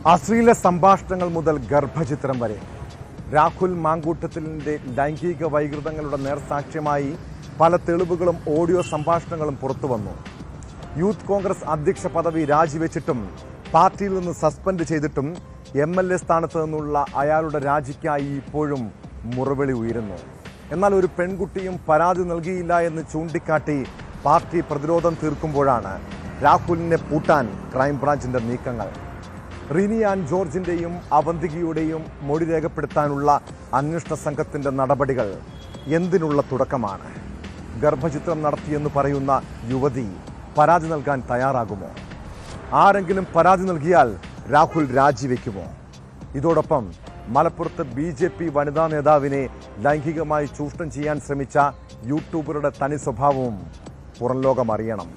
അശ്ലീല സംഭാഷണങ്ങൾ മുതൽ ഗർഭചിത്രം വരെ രാഹുൽ മാങ്കൂട്ടത്തിലിന്റെ ലൈംഗിക വൈകൃതങ്ങളുടെ നേർസാക്ഷ്യമായി പല തെളിവുകളും ഓഡിയോ സംഭാഷണങ്ങളും പുറത്തുവന്നു. യൂത്ത് കോൺഗ്രസ് അധ്യക്ഷ പദവി രാജിവെച്ചിട്ടും പാർട്ടിയിൽ നിന്ന് സസ്പെൻഡ് ചെയ്തിട്ടും MLA സ്ഥാനത്ത് നിന്നുള്ള അയാളുടെ രാജിക്കായി ഇപ്പോഴും മുറവിളി ഉയരുന്നു. എന്നാൽ ഒരു പെൺകുട്ടിയും പരാതി നൽകിയില്ല എന്ന് ചൂണ്ടിക്കാട്ടി പാർട്ടി പ്രതിരോധം തീർക്കുമ്പോഴാണ് രാഹുലിനെ പൂട്ടാൻ ക്രൈംബ്രാഞ്ചിന്റെ നീക്കങ്ങൾ. റിനി ആൻ ജോർജിന്റെയും അവന്തികയുടെയും മൊഴി രേഖപ്പെടുത്താനുള്ള അന്വേഷണ സംഘത്തിന്റെ നടപടികൾ എന്തിനുള്ള തുടക്കമാണ്? ഗർഭചിത്രം നടത്തിയെന്ന് പറയുന്ന യുവതി പരാതി നൽകാൻ തയ്യാറാകുമോ? ആരെങ്കിലും പരാതി നൽകിയാൽ രാഹുൽ രാജിവെക്കുമോ? ഇതോടൊപ്പം മലപ്പുറത്ത് BJP വനിതാ നേതാവിനെ ലൈംഗികമായി ചൂഷണം ചെയ്യാൻ ശ്രമിച്ച യൂട്യൂബറുടെ തനി സ്വഭാവവും പുറം ലോകം അറിയണം.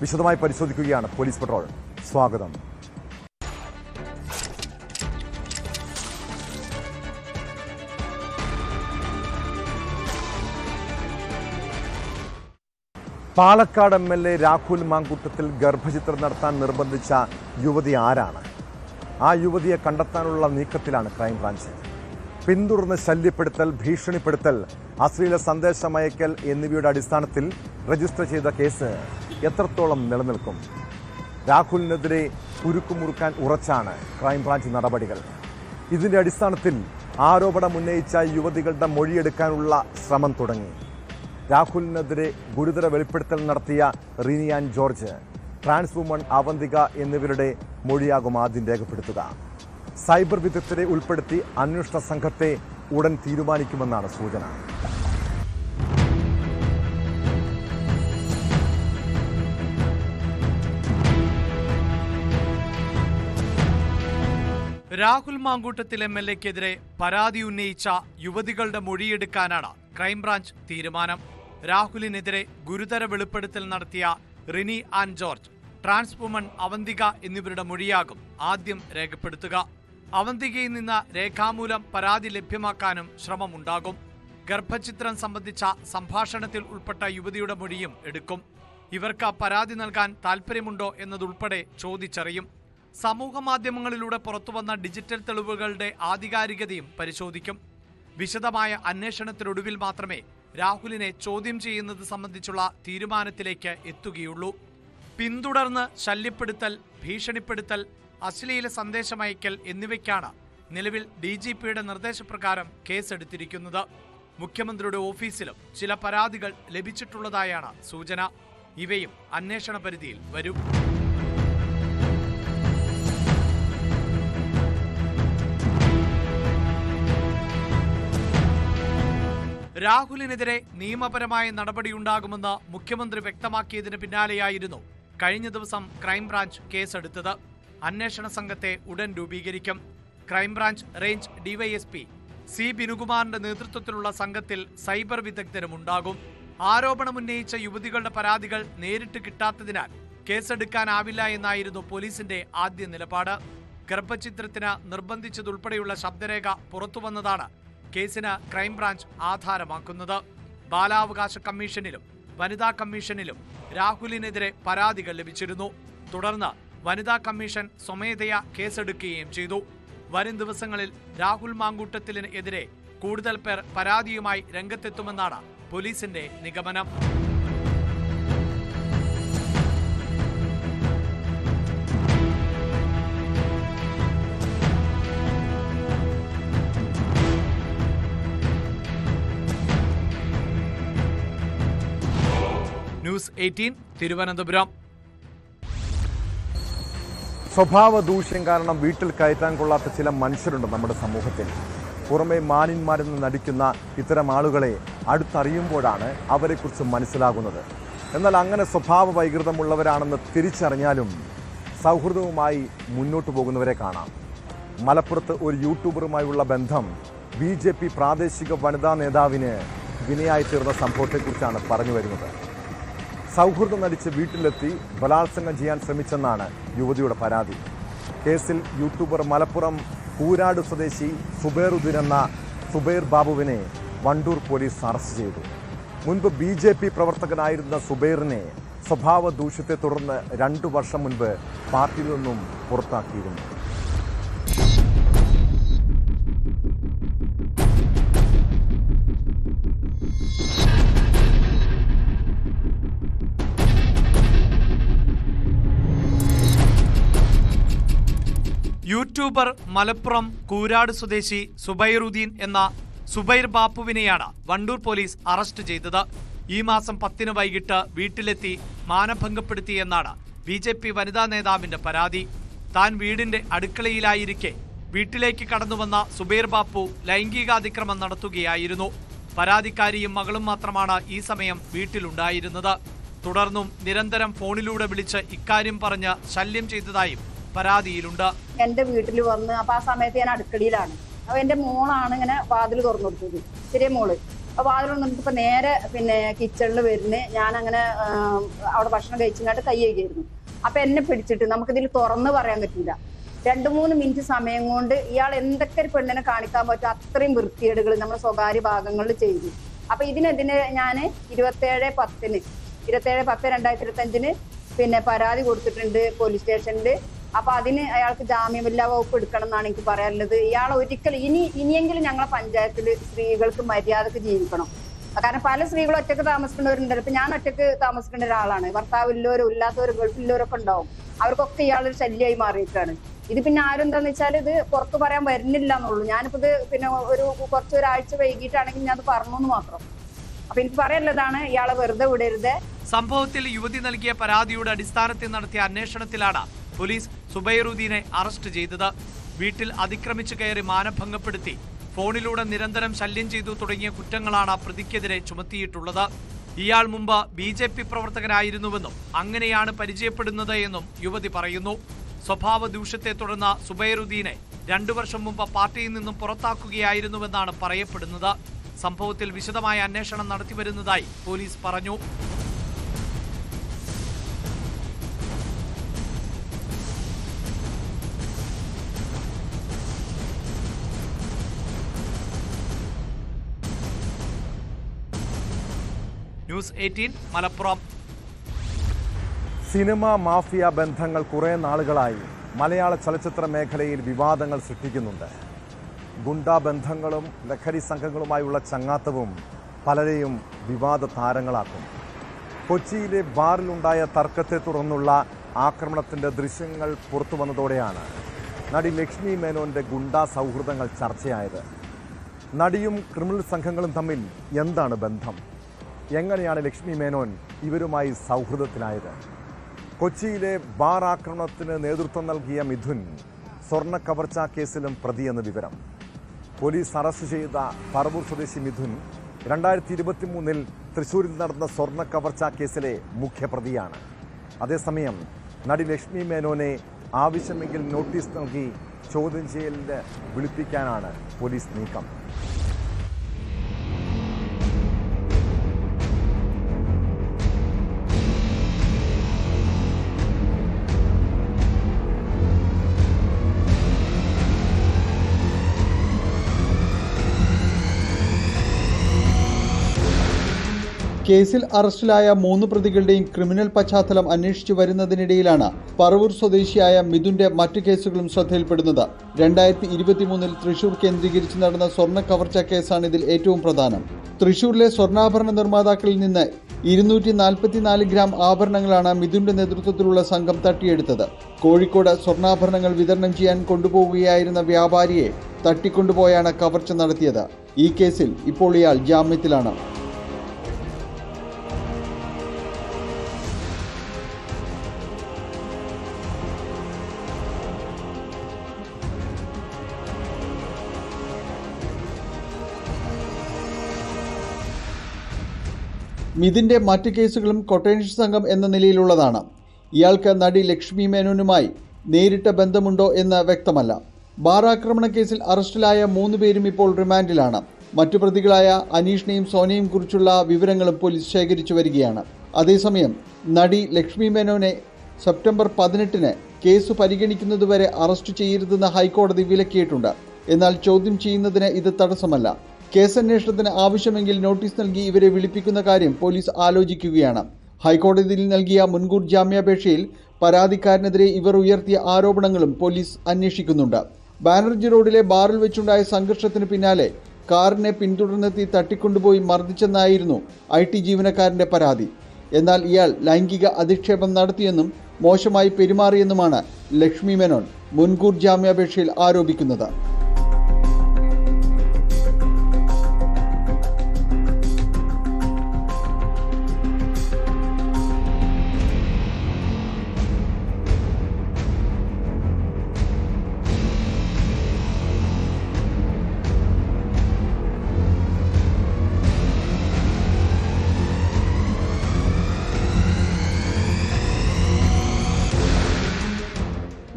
വിശദമായി പരിശോധിക്കുകയാണ് പോലീസ് പട്രോൾ. സ്വാഗതം. പാലക്കാട് MLA രാഹുൽ മാങ്കൂട്ടത്തിൽ ഗർഭചിത്രം നടത്താൻ നിർബന്ധിച്ച യുവതി ആരാണ്? ആ യുവതിയെ കണ്ടെത്താനുള്ള നീക്കത്തിലാണ് ക്രൈംബ്രാഞ്ച്. പിന്തുടർന്ന് ശല്യപ്പെടുത്തൽ, ഭീഷണിപ്പെടുത്തൽ, അശ്ലീല സന്ദേശമയക്കൽ എന്നിവയുടെ അടിസ്ഥാനത്തിൽ രജിസ്റ്റർ ചെയ്ത കേസ് എത്രത്തോളം നിലനിൽക്കും? രാഹുലിനെതിരെ കുരുക്കുമുറുക്കാൻ ഉറച്ചാണ് ക്രൈംബ്രാഞ്ച് നടപടികൾ. ഇതിന്റെ അടിസ്ഥാനത്തിൽ ആരോപണമുന്നയിച്ച യുവതികളുടെ മൊഴിയെടുക്കാനുള്ള ശ്രമം തുടങ്ങി. രാഹുലിനെതിരെ ഗുരുതര വെളിപ്പെടുത്തൽ നടത്തിയ റിനി ആൻ ജോർജ്, ട്രാൻസ് വുമൺ അവന്തിക എന്നിവരുടെ മൊഴിയാകും ആദ്യം രേഖപ്പെടുത്തുക. സൈബർ വിദഗ്ധരെ ഉൾപ്പെടുത്തി അന്വേഷണ സംഘത്തെ ഉടൻ തീരുമാനിക്കുമെന്നാണ് സൂചന. രാഹുൽ മാങ്കൂട്ടത്തിൽ MLAക്കെതിരെ പരാതി ഉന്നയിച്ച യുവതികളുടെ മൊഴിയെടുക്കാനാണ് ക്രൈംബ്രാഞ്ച് തീരുമാനം. രാഹുലിനെതിരെ ഗുരുതര വെളിപ്പെടുത്തൽ നടത്തിയ റിനി ആൻ ജോർജ്, ട്രാൻസ് വുമൺ അവന്തിക എന്നിവരുടെ മൊഴിയാകും ആദ്യം രേഖപ്പെടുത്തുക. അവന്തികയിൽ നിന്ന് രേഖാമൂലം പരാതി ലഭ്യമാക്കാനും ശ്രമമുണ്ടാകും. ഗർഭചിത്രം സംബന്ധിച്ച സംഭാഷണത്തിൽ ഉൾപ്പെട്ട യുവതിയുടെ മൊഴിയും എടുക്കും. ഇവർക്ക് പരാതി നൽകാൻ താൽപ്പര്യമുണ്ടോ എന്നതുൾപ്പെടെ ചോദിച്ചറിയും. സമൂഹ മാധ്യമങ്ങളിലൂടെ പുറത്തുവന്ന ഡിജിറ്റൽ തെളിവുകളുടെ ആധികാരികതയും പരിശോധിക്കും. വിശദമായ അന്വേഷണത്തിനൊടുവിൽ മാത്രമേ രാഹുലിനെ ചോദ്യം ചെയ്യുന്നത് സംബന്ധിച്ചുള്ള തീരുമാനത്തിലേക്ക് എത്തുകയുള്ളൂ. പിന്തുടർന്ന് ശല്യപ്പെടുത്തൽ, ഭീഷണിപ്പെടുത്തൽ, അശ്ലീല സന്ദേശമയക്കൽ എന്നിവയ്ക്കാണ് നിലവിൽ DGPയുടെ നിർദ്ദേശപ്രകാരം കേസെടുത്തിരിക്കുന്നത്. മുഖ്യമന്ത്രിയുടെ ഓഫീസിലും ചില പരാതികൾ ലഭിച്ചിട്ടുള്ളതായാണ് സൂചന. ഇവയും അന്വേഷണ പരിധിയിൽ വരും. രാഹുലിനെതിരെ നിയമപരമായ നടപടിയുണ്ടാകുമെന്ന് മുഖ്യമന്ത്രി വ്യക്തമാക്കിയതിന് പിന്നാലെയായിരുന്നു കഴിഞ്ഞ ദിവസം ക്രൈംബ്രാഞ്ച് കേസെടുത്തത്. അന്വേഷണ സംഘത്തെ ഉടൻ രൂപീകരിക്കും. ക്രൈംബ്രാഞ്ച് റേഞ്ച് DYSP C ബിനുകുമാറിന്റെ നേതൃത്വത്തിലുള്ള സംഘത്തിൽ സൈബർ വിദഗ്ധരുമുണ്ടാകും. ആരോപണമുന്നയിച്ച യുവതികളുടെ പരാതികൾ നേരിട്ട് കിട്ടാത്തതിനാൽ കേസെടുക്കാനാവില്ല എന്നായിരുന്നു പോലീസിന്റെ ആദ്യ നിലപാട്. ഗർഭചിത്രത്തിന് നിർബന്ധിച്ചതുൾപ്പെടെയുള്ള ശബ്ദരേഖ പുറത്തുവന്നതാണ് കേസിന് ക്രൈംബ്രാഞ്ച് ആധാരമാക്കുന്നത്. ബാലാവകാശ കമ്മീഷനിലും വനിതാ കമ്മീഷനിലും രാഹുലിനെതിരെ പരാതികൾ ലഭിച്ചിരുന്നു. തുടർന്ന് വനിതാ കമ്മീഷൻ സ്വമേധയാ കേസെടുക്കുകയും ചെയ്തു. വരും ദിവസങ്ങളിൽ രാഹുൽ മാങ്കൂട്ടത്തിനെതിരെ കൂടുതൽ പേർ പരാതിയുമായി രംഗത്തെത്തുമെന്നാണ് പോലീസിന്റെ നിഗമനം. ന്യൂസ് 18 തിരുവനന്തപുരം. സ്വഭാവ ദൂഷ്യം കാരണം വീട്ടിൽ കയറ്റാൻ കൊള്ളാത്ത ചില മനുഷ്യരുണ്ട് നമ്മുടെ സമൂഹത്തിൽ. പുറമെ മാന്യന്മാരെന്ന് നടിക്കുന്ന ഇത്തരം ആളുകളെ അടുത്തറിയുമ്പോഴാണ് അവരെക്കുറിച്ച് മനസ്സിലാകുന്നത്. എന്നാൽ അങ്ങനെ സ്വഭാവ വൈകൃതമുള്ളവരാണെന്ന് തിരിച്ചറിഞ്ഞാലും സൗഹൃദവുമായി മുന്നോട്ടു പോകുന്നവരെ കാണാം. മലപ്പുറത്ത് ഒരു യൂട്യൂബറുമായുള്ള ബന്ധം BJP പ്രാദേശിക വനിതാ നേതാവിന് വിനയായി തീർന്ന സംഭവത്തെക്കുറിച്ചാണ് പറഞ്ഞു വരുന്നത്. സൗഹൃദം നടിച്ച് വീട്ടിലെത്തി ബലാത്സംഗം ചെയ്യാൻ ശ്രമിച്ചെന്നാണ് യുവതിയുടെ പരാതി. കേസിൽ യൂട്യൂബർ മലപ്പുറം കൂരാട് സ്വദേശി സുബൈറുദ്ദീൻ എന്ന സുബൈർ ബാബുവിനെ വണ്ടൂർ പോലീസ് അറസ്റ്റ് ചെയ്തു. മുൻപ് BJP പ്രവർത്തകനായിരുന്ന സുബൈറിനെ സ്വഭാവ ദൂഷ്യത്തെ തുടർന്ന് 2 വർഷം മുൻപ് പാർട്ടിയിൽ നിന്നും പുറത്താക്കിയിരുന്നു. യൂട്യൂബർ മലപ്പുറം കൂരാട് സ്വദേശി സുബൈറുദ്ദീൻ എന്ന സുബൈർ ബാപ്പുവിനെയാണ് വണ്ടൂർ പോലീസ് അറസ്റ്റ് ചെയ്തത്. ഈ മാസം 10 വൈകിട്ട് വീട്ടിലെത്തി മാനഭംഗപ്പെടുത്തിയെന്നാണ് BJP വനിതാ നേതാവിന്റെ പരാതി. താൻ വീടിന്റെ അടുക്കളയിലായിരിക്കെ വീട്ടിലേക്ക് കടന്നുവന്ന സുബൈർ ബാപ്പു ലൈംഗികാതിക്രമം നടത്തുകയായിരുന്നു. പരാതിക്കാരിയും മകളും മാത്രമാണ് ഈ സമയം വീട്ടിലുണ്ടായിരുന്നത്. തുടർന്നും നിരന്തരം ഫോണിലൂടെ വിളിച്ച് ഇക്കാര്യം പറഞ്ഞ് ശല്യം ചെയ്തതായും പരാതിയിലുണ്ട്. എന്റെ വീട്ടിൽ വന്ന് അപ്പൊ ആ സമയത്ത് ഞാൻ അടുക്കളയിലാണ്. അപ്പൊ എന്റെ മോളാണ് ഇങ്ങനെ വാതിൽ തുറന്നു കൊടുത്തത്, ചെറിയ മോള്. അപ്പൊ വാതിൽ തുറന്നിട്ട് നേരെ കിച്ചണിൽ വരുന്നേ ഞാൻ അങ്ങനെ അവിടെ ഭക്ഷണം കഴിച്ചിങ്ങാട്ട് കൈ കഴുകിയായിരുന്നു. അപ്പൊ എന്നെ പിടിച്ചിട്ട് നമുക്കിതിൽ തുറന്ന് പറയാൻ പറ്റില്ല. 2-3 മിനിറ്റ് സമയം കൊണ്ട് ഇയാൾ എന്തൊക്കെ ഒരു പെണ്ണിനെ കാണിക്കാൻ പറ്റും അത്രയും വൃത്തികേടുകൾ നമ്മുടെ സ്വകാര്യ ഭാഗങ്ങളിൽ ചെയ്തു. അപ്പൊ ഇതിനെതിരെ ഞാൻ 27/10/2025 പരാതി കൊടുത്തിട്ടുണ്ട് പോലീസ് സ്റ്റേഷനിൽ. അപ്പൊ അതിന് അയാൾക്ക് ജാമ്യമില്ലാ വകുപ്പ് എടുക്കണം എന്നാണ് എനിക്ക് പറയാനുള്ളത്. ഇയാൾ ഒരിക്കലും ഇനിയെങ്കിലും ഞങ്ങളെ പഞ്ചായത്തിൽ സ്ത്രീകൾക്ക് മര്യാദക്ക് ജീവിക്കണം. കാരണം പല സ്ത്രീകളും ഒറ്റക്ക് താമസിക്കുന്നവരുണ്ടല്ലോ. ഇപ്പൊ ഞാൻ ഒറ്റക്ക് താമസിക്കേണ്ട ഒരാളാണ്. ഭർത്താവ് ഇല്ലവരും ഇല്ലാത്തവരും ഗൾഫില്ലവരൊക്കെ ഉണ്ടാവും. അവർക്കൊക്കെ ഇയാളൊരു ശല്യമായി മാറിയിട്ടാണ്. ഇത് ആരും എന്താന്ന് വെച്ചാൽ ഇത് പുറത്തു പറയാൻ വരുന്നില്ല എന്നുള്ളൂ. ഞാനിപ്പോ ഇത് ഒരാഴ്ച വൈകിട്ടാണെങ്കിൽ ഞാൻ അത് പറഞ്ഞു എന്ന് മാത്രം. അപ്പൊ എനിക്ക് പറയാനുള്ളതാണ്, ഇയാളെ വെറുതെ വിടരുത്. സംഭവത്തിൽ യുവതി നൽകിയ പരാതിയുടെ അടിസ്ഥാനത്തിൽ നടത്തിയ അന്വേഷണത്തിലാണ് പോലീസ് സുബൈറുദ്ദീനെ അറസ്റ്റ് ചെയ്തത്. വീട്ടിൽ അതിക്രമിച്ചു കയറി മാനഭംഗപ്പെടുത്തി ഫോണിലൂടെ നിരന്തരം ശല്യം ചെയ്തു തുടങ്ങിയ കുറ്റങ്ങളാണ് പ്രതിക്കെതിരെ ചുമത്തിയിട്ടുള്ളത്. ഇയാൾ മുമ്പ് BJP പ്രവർത്തകനായിരുന്നുവെന്നും അങ്ങനെയാണ് പരിചയപ്പെടുന്നത് എന്നും യുവതി പറയുന്നു. സ്വഭാവ ദൂഷ്യത്തെ തുടർന്ന് സുബൈറുദ്ദീനെ 2 വർഷം മുമ്പ് പാർട്ടിയിൽ നിന്നും പുറത്താക്കുകയായിരുന്നുവെന്നാണ് പറയപ്പെടുന്നത്. സംഭവത്തിൽ വിശദമായ അന്വേഷണം നടത്തിവരുന്നതായി പോലീസ് പറഞ്ഞു. ന്യൂസ് 18 മലപ്പുറം. സിനിമ മാഫിയ ബന്ധങ്ങൾ കുറേ നാളുകളായി മലയാള ചലച്ചിത്ര മേഖലയിൽ വിവാദങ്ങൾ സൃഷ്ടിക്കുന്നുണ്ട്. ഗുണ്ടാ ബന്ധങ്ങളും ലഹരി സംഘങ്ങളുമായുള്ള ചങ്ങാത്തവും പലരെയും വിവാദ താരങ്ങളാക്കും. കൊച്ചിയിലെ ബാറിലുണ്ടായ തർക്കത്തെ തുടർന്നുള്ള ആക്രമണത്തിൻ്റെ ദൃശ്യങ്ങൾ പുറത്തു വന്നതോടെയാണ് നടി ലക്ഷ്മി മേനോന്റെ ഗുണ്ടാ സൗഹൃദങ്ങൾ ചർച്ചയായത്. നടിയും ക്രിമിനൽ സംഘങ്ങളും തമ്മിൽ എന്താണ് ബന്ധം? എങ്ങനെയാണ് ലക്ഷ്മി മേനോൻ ഇവരുമായി സൗഹൃദത്തിലായത്? കൊച്ചിയിലെ ബാർ ആക്രമണത്തിന് നേതൃത്വം നൽകിയ മിഥുൻ സ്വർണ്ണ കവർച്ചാ കേസിലും പ്രതിയെന്ന് വിവരം. പോലീസ് അറസ്റ്റ് ചെയ്ത പറവൂർ സ്വദേശി മിഥുൻ 2023 തൃശൂരിൽ നടന്ന സ്വർണ്ണ കവർച്ചാ കേസിലെ മുഖ്യപ്രതിയാണ്. അതേസമയം നടി ലക്ഷ്മി മേനോനെ ആവശ്യമെങ്കിൽ നോട്ടീസ് നൽകി ചോദ്യം ചെയ്യലിന് വിളിപ്പിക്കാനാണ് പോലീസ് നീക്കം. കേസിൽ അറസ്റ്റിലായ 3 പ്രതികളുടെയും ക്രിമിനൽ പശ്ചാത്തലം അന്വേഷിച്ചു വരുന്നതിനിടയിലാണ് പറവൂർ സ്വദേശിയായ മിഥുന്റെ മറ്റു കേസുകളും ശ്രദ്ധയിൽപ്പെടുന്നത്. 2023 തൃശൂർ കേന്ദ്രീകരിച്ച് നടന്ന സ്വർണ്ണ കവർച്ചാ കേസാണ് ഇതിൽ ഏറ്റവും പ്രധാനം. തൃശൂരിലെ സ്വർണ്ണാഭരണ നിർമ്മാതാക്കളിൽ നിന്ന് 244 ഗ്രാം ആഭരണങ്ങളാണ് മിഥുന്റെ നേതൃത്വത്തിലുള്ള സംഘം തട്ടിയെടുത്തത്. കോഴിക്കോട് സ്വർണ്ണാഭരണങ്ങൾ വിതരണം ചെയ്യാൻ കൊണ്ടുപോവുകയായിരുന്ന വ്യാപാരിയെ തട്ടിക്കൊണ്ടുപോയാണ് കവർച്ച നടത്തിയത്. ഈ കേസിൽ ഇപ്പോൾ ഇയാൾ ജാമ്യത്തിലാണ്. മിഥുന്റെ മറ്റ് കേസുകളും കൊട്ടേഷൻ സംഘം എന്ന നിലയിലുള്ളതാണ്. ഇയാൾക്ക് നടി ലക്ഷ്മി മേനോനുമായി നേരിട്ട ബന്ധമുണ്ടോ എന്ന് വ്യക്തമല്ല. ബാർ ആക്രമണ കേസിൽ അറസ്റ്റിലായ 3 പേരും ഇപ്പോൾ റിമാൻഡിലാണ്. മറ്റു പ്രതികളായ അനീഷിനെയും സോനയും കുറിച്ചുള്ള വിവരങ്ങളും പോലീസ് ശേഖരിച്ചു വരികയാണ്. അതേസമയം നടി ലക്ഷ്മി മേനോനെ സെപ്റ്റംബർ 18 കേസ് പരിഗണിക്കുന്നതുവരെ അറസ്റ്റ് ചെയ്യരുതെന്ന് ഹൈക്കോടതി വിലക്കിയിട്ടുണ്ട്. എന്നാൽ ചോദ്യം ചെയ്യുന്നതിന് ഇത് തടസ്സമല്ല. കേസന്വേഷണത്തിന് ആവശ്യമെങ്കിൽ നോട്ടീസ് നൽകി ഇവരെ വിളിപ്പിക്കുന്ന കാര്യം പോലീസ് ആലോചിക്കുകയാണ്. ഹൈക്കോടതിയിൽ നൽകിയ മുൻകൂർ ജാമ്യാപേക്ഷയിൽ പരാതിക്കാരനെതിരെ ഇവർ ഉയർത്തിയ ആരോപണങ്ങളും പോലീസ് അന്വേഷിക്കുന്നുണ്ട്. ബാനർജി റോഡിലെ ബാറിൽ വെച്ചുണ്ടായ സംഘർഷത്തിന് പിന്നാലെ കാറിനെ പിന്തുടർന്നെത്തി തട്ടിക്കൊണ്ടുപോയി മർദ്ദിച്ചെന്നായിരുന്നു IT ജീവനക്കാരന്റെ പരാതി. എന്നാൽ ഇയാൾ ലൈംഗിക അധിക്ഷേപം നടത്തിയെന്നും മോശമായി പെരുമാറിയെന്നുമാണ് ലക്ഷ്മി മേനോൻ മുൻകൂർ ജാമ്യാപേക്ഷയിൽ ആരോപിക്കുന്നത്.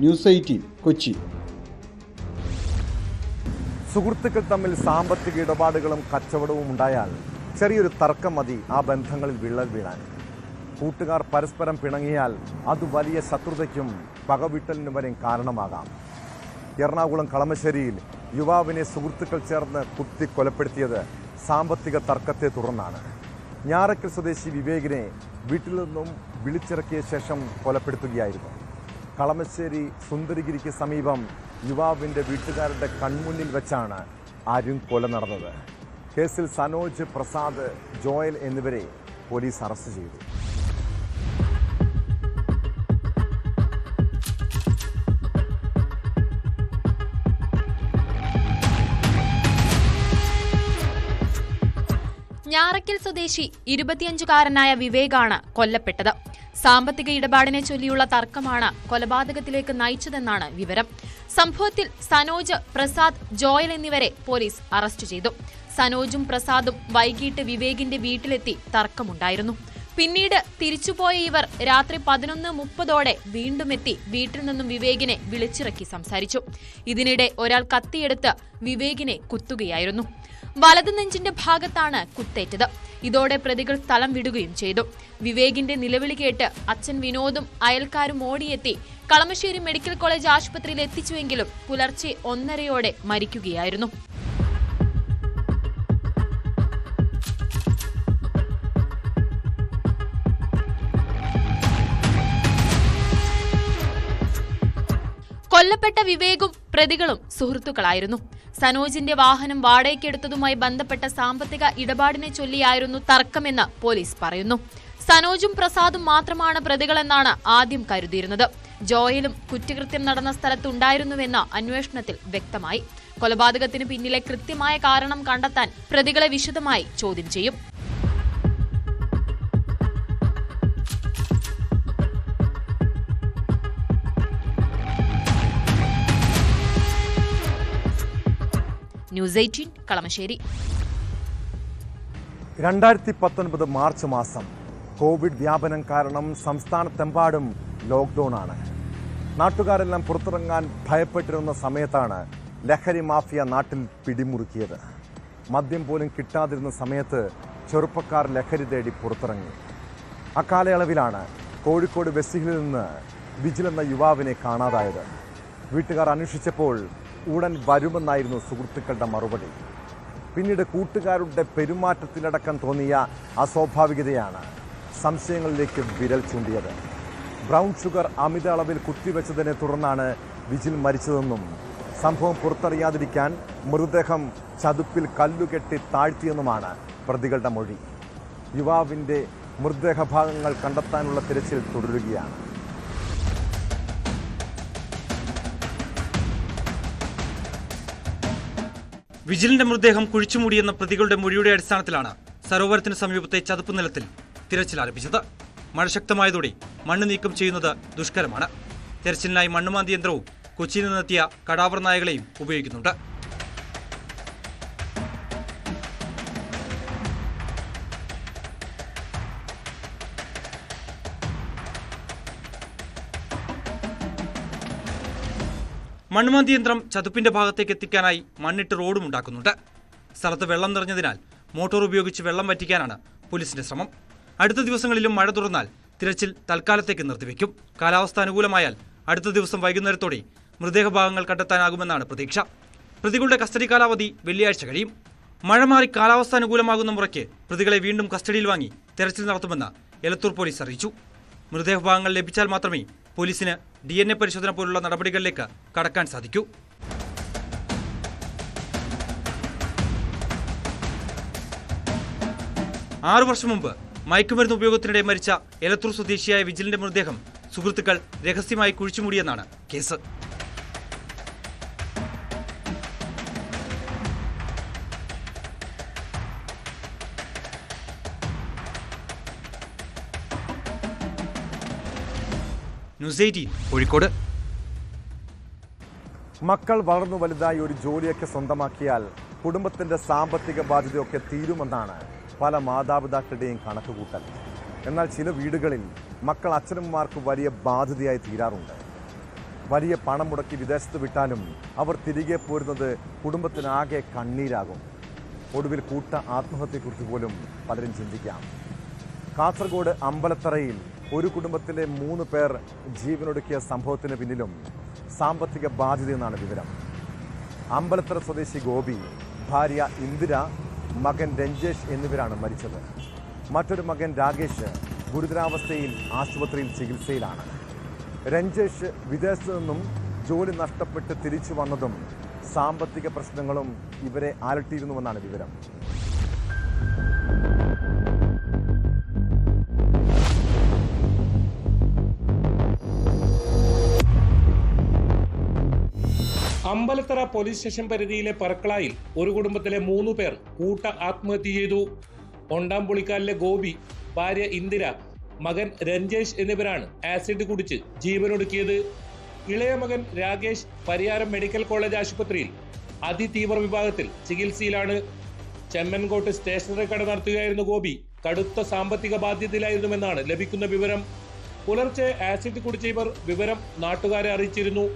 ന്യൂസ് 18 കൊച്ചി. സുഹൃത്തുക്കൾ തമ്മിൽ സാമ്പത്തിക ഇടപാടുകളും കച്ചവടവും ഉണ്ടായാൽ ചെറിയൊരു തർക്കം മതി ആ ബന്ധങ്ങളിൽ വിള്ളൽ വീഴാൻ. കൂട്ടുകാർ പരസ്പരം പിണങ്ങിയാൽ അത് വലിയ ശത്രുതയ്ക്കും പകവിട്ടലിനും വരെ കാരണമാകാം. എറണാകുളം കളമശ്ശേരിയിൽ യുവാവിനെ സുഹൃത്തുക്കൾ ചേർന്ന് കുത്തി കൊലപ്പെടുത്തിയത് സാമ്പത്തിക തർക്കത്തെ തുടർന്നാണ്. ഞാറക്കൽ സ്വദേശി വിവേകിനെ വീട്ടിൽ നിന്നും വിളിച്ചിറക്കിയ ശേഷം കൊലപ്പെടുത്തുകയായിരുന്നു. കളമശ്ശേരി സുന്ദരിഗിരിക്ക് സമീപം യുവാവിൻ്റെ വീട്ടുകാരുടെ കൺമുന്നിൽ വെച്ചാണ് കൊല നടന്നത്. കേസിൽ സനോജ്, പ്രസാദ്, ജോയൽ എന്നിവരെ പോലീസ് അറസ്റ്റ് ചെയ്തു. ഞാറക്കൽ സ്വദേശി 25-കാരനായ വിവേകാണ് കൊല്ലപ്പെട്ടത്. സാമ്പത്തിക ഇടപാടിനെ ചൊല്ലിയുള്ള തർക്കമാണ് കൊലപാതകത്തിലേക്ക് നയിച്ചതെന്നാണ് വിവരം. സംഭവത്തിൽ സനോജ്, പ്രസാദ്, ജോയൽ എന്നിവരെ പോലീസ് അറസ്റ്റ് ചെയ്തു. സനോജും പ്രസാദും വൈകിട്ട് വിവേകിന്റെ വീട്ടിലെത്തി തർക്കമുണ്ടായിരുന്നു. പിന്നീട് തിരിച്ചുപോയ ഇവർ രാത്രി 11:30 വീണ്ടും എത്തി വീട്ടിൽ നിന്നും വിവേകിനെ വിളിച്ചിറക്കി സംസാരിച്ചു. ഇതിനിടെ ഒരാൾ കത്തിയെടുത്ത് വിവേകിനെ കുത്തുകയായിരുന്നു. വലതു നെഞ്ചിന്റെ ഭാഗത്താണ് കുത്തേറ്റത്. ഇതോടെ പ്രതികൾ സ്ഥലം വിടുകയും ചെയ്തു. വിവേകിന്റെ നിലവിളി കേട്ട് അച്ഛൻ വിനോദും അയൽക്കാരും ഓടിയെത്തി കളമശ്ശേരി മെഡിക്കൽ കോളേജ് ആശുപത്രിയിൽ എത്തിച്ചുവെങ്കിലും പുലർച്ചെ 1:30 മരിക്കുകയായിരുന്നു. കൊല്ലപ്പെട്ട വിവേകും പ്രതികളും സുഹൃത്തുക്കളായിരുന്നു. സനോജിന്റെ വാഹനം വാടകയ്ക്കെടുത്തതുമായി ബന്ധപ്പെട്ട സാമ്പത്തിക ഇടപാടിനെ ചൊല്ലിയായിരുന്നു തർക്കമെന്ന് പോലീസ് പറയുന്നു. സനോജും പ്രസാദും മാത്രമാണ് പ്രതികളെന്നാണ് ആദ്യം കരുതിയിരുന്നത്. ജോയലും കുറ്റകൃത്യം നടന്ന സ്ഥലത്തുണ്ടായിരുന്നുവെന്ന് അന്വേഷണത്തിൽ വ്യക്തമായി. കൊലപാതകത്തിന് പിന്നിലെ കൃത്യമായ കാരണം കണ്ടെത്താൻ പ്രതികളെ വിശദമായി ചോദ്യം ചെയ്യും. ന്യൂസ് 18 കളമശ്ശേരി. 2019 മാർച്ച് മാസം കോവിഡ് വ്യാപനം കാരണം സംസ്ഥാനത്തെമ്പാടും ലോക്ക്ഡൌൺ ആണ്. നാട്ടുകാരെല്ലാം പുറത്തിറങ്ങാൻ ഭയപ്പെട്ടിരുന്ന സമയത്താണ് ലഹരി മാഫിയ നാട്ടിൽ പിടിമുറുക്കിയത്. മദ്യം പോലും കിട്ടാതിരുന്ന സമയത്ത് ചെറുപ്പക്കാർ ലഹരി തേടി പുറത്തിറങ്ങി. അക്കാലയളവിലാണ് കോഴിക്കോട് വെസ്റ്റിഹിലിൽ നിന്ന് വിജിൽ എന്ന യുവാവിനെ കാണാതായത്. വീട്ടുകാർ അന്വേഷിച്ചപ്പോൾ ഉടൻ വരുമെന്നായിരുന്നു സുഹൃത്തുക്കളുടെ മറുപടി. പിന്നീട് കൂട്ടുകാരുടെ പെരുമാറ്റത്തിലടക്കം തോന്നിയ അസ്വാഭാവികതയാണ് സംശയങ്ങളിലേക്ക് വിരൽ ചൂണ്ടിയത്. ബ്രൗൺ ഷുഗർ അമിത അളവിൽ കുത്തിവെച്ചതിനെ തുടർന്നാണ് വിജിൽ മരിച്ചതെന്നും സംഭവം പുറത്തറിയാതിരിക്കാൻ മൃതദേഹം ചതുപ്പിൽ കല്ലുകെട്ടി താഴ്ത്തിയെന്നുമാണ് പ്രതികളുടെ മൊഴി. യുവാവിൻ്റെ മൃതദേഹ ഭാഗങ്ങൾ കണ്ടെത്താനുള്ള തിരച്ചിൽ തുടരുകയാണ്. വിജിലിന്റെ മൃതദേഹം കുഴിച്ചുമൂടിയെന്ന പ്രതികളുടെ മൊഴിയുടെ അടിസ്ഥാനത്തിലാണ് സരോവരത്തിന് സമീപത്തെ ചതുപ്പ് നിലത്തിൽ തിരച്ചിൽ ആരംഭിച്ചത്. മഴ ശക്തമായതോടെ മണ്ണ് നീക്കം ചെയ്യുന്നത് ദുഷ്കരമാണ്. തെരച്ചിലിനായി മണ്ണുമാന്തി യന്ത്രവും കൊച്ചിയിൽ നിന്നെത്തിയ കടാവർ നായകളെയും ഉപയോഗിക്കുന്നുണ്ട്. മണ്ണുമാന്തി യന്ത്രം ചതുപ്പിന്റെ ഭാഗത്തേക്ക് എത്തിക്കാനായി മണ്ണിട്ട് റോഡും ഉണ്ടാക്കുന്നുണ്ട്. സ്ഥലത്ത് വെള്ളം നിറഞ്ഞതിനാൽ മോട്ടോർ ഉപയോഗിച്ച് വെള്ളം വറ്റിക്കാനാണ് പോലീസിന്റെ ശ്രമം. അടുത്ത ദിവസങ്ങളിലും മഴ തുടർന്നാൽ തിരച്ചിൽ തൽക്കാലത്തേക്ക് നിർത്തിവെക്കും. കാലാവസ്ഥ അനുകൂലമായാൽ അടുത്ത ദിവസം വൈകുന്നേരത്തോടെ മൃതദേഹഭാഗങ്ങൾ കണ്ടെത്താനാകുമെന്നാണ് പ്രതീക്ഷ. പ്രതികളുടെ കസ്റ്റഡി കാലാവധി വെള്ളിയാഴ്ച കഴിയും. മഴ മാറി കാലാവസ്ഥ അനുകൂലമാകുന്ന മുറയ്ക്ക് പ്രതികളെ വീണ്ടും കസ്റ്റഡിയിൽ വാങ്ങി തെരച്ചിൽ നടത്തുമെന്ന് എലത്തൂർ പോലീസ് അറിയിച്ചു. മൃതദേഹഭാഗങ്ങൾ ലഭിച്ചാൽ മാത്രമേ പോലീസിന് DNA പരിശോധന പോലുള്ള നടപടികളിലേക്ക് കടക്കാൻ സാധിക്കൂ. ആറു വർഷം മുമ്പ് മയക്കുമരുന്ന് ഉപയോഗത്തിനിടെ മരിച്ച എലത്തൂർ സ്വദേശിയായ വിജിലിന്റെ മൃതദേഹം സുഹൃത്തുക്കൾ രഹസ്യമായി കുഴിച്ചുമൂടിയെന്നാണ് കേസ്. ന്യൂസ് 18 കോഴിക്കോട്. മക്കൾ വളർന്നു വലുതായി ഒരു ജോലിയൊക്കെ സ്വന്തമാക്കിയാൽ കുടുംബത്തിന്റെ സാമ്പത്തിക ബാധ്യതയൊക്കെ തീരുമെന്നാണ് പല മാതാപിതാക്കളുടെയും കണക്കുകൂട്ടൽ. എന്നാൽ ചില വീടുകളിൽ മക്കൾ അച്ഛനമ്മമാർക്ക് വലിയ ബാധ്യതയായി തീരാറുണ്ട്. വലിയ പണം മുടക്കി വിദേശത്ത് വിട്ടാലും അവർ തിരികെ പോരുന്നത് കുടുംബത്തിനാകെ കണ്ണീരാകും. ഒടുവിൽ കൂട്ട ആത്മഹത്യയെക്കുറിച്ച് പോലും പലരും ചിന്തിക്കാം. കാസർഗോഡ് അമ്പലത്തറയിൽ ഒരു കുടുംബത്തിലെ 3 പേർ ജീവനൊടുക്കിയ സംഭവത്തിന് പിന്നിലും സാമ്പത്തിക ബാധ്യതയെന്നാണ് വിവരം. അമ്പലത്തറ സ്വദേശി ഗോപി, ഭാര്യ ഇന്ദിര, മകൻ രഞ്ജേഷ് എന്നിവരാണ് മരിച്ചത്. മറ്റൊരു മകൻ രാകേഷ് ഗുരുതരാവസ്ഥയിൽ ആശുപത്രിയിൽ ചികിത്സയിലാണ്. രഞ്ജേഷ് വിദേശത്തു നിന്നും ജോലി നഷ്ടപ്പെട്ട് തിരിച്ചു വന്നതും സാമ്പത്തിക പ്രശ്നങ്ങളും ഇവരെ അലട്ടിയിരുന്നുവെന്നാണ് വിവരം. അമ്പലത്തറ പോലീസ് സ്റ്റേഷൻ പരിധിയിലെ പറക്കളായിൽ ഒരു കുടുംബത്തിലെ 3 പേർ കൂട്ട ആത്മഹത്യ ചെയ്തു. ഒണ്ടാംപുളിക്കാലിലെ ഗോപി, ഭാര്യ ഇന്ദിര, മകൻ രഞ്ജേഷ് എന്നിവരാണ് ആസിഡ് കുടിച്ച് ജീവനൊടുക്കിയത്. ഇളയ മകൻ രാകേഷ് പരിയാരം മെഡിക്കൽ കോളേജ് ആശുപത്രിയിൽ അതിതീവ്ര വിഭാഗത്തിൽ ചികിത്സയിലാണ്. ചെമ്മൻകോട്ട് സ്റ്റേഷനറി കട നടത്തുകയായിരുന്ന ഗോപി കടുത്ത സാമ്പത്തിക ബാധ്യതയിലായിരുന്നുവെന്നാണ് ലഭിക്കുന്ന വിവരം. പുലർച്ചെ ആസിഡ് കുടിച്ച ഇവർ വിവരം നാട്ടുകാരെ അറിയിച്ചിരുന്നു.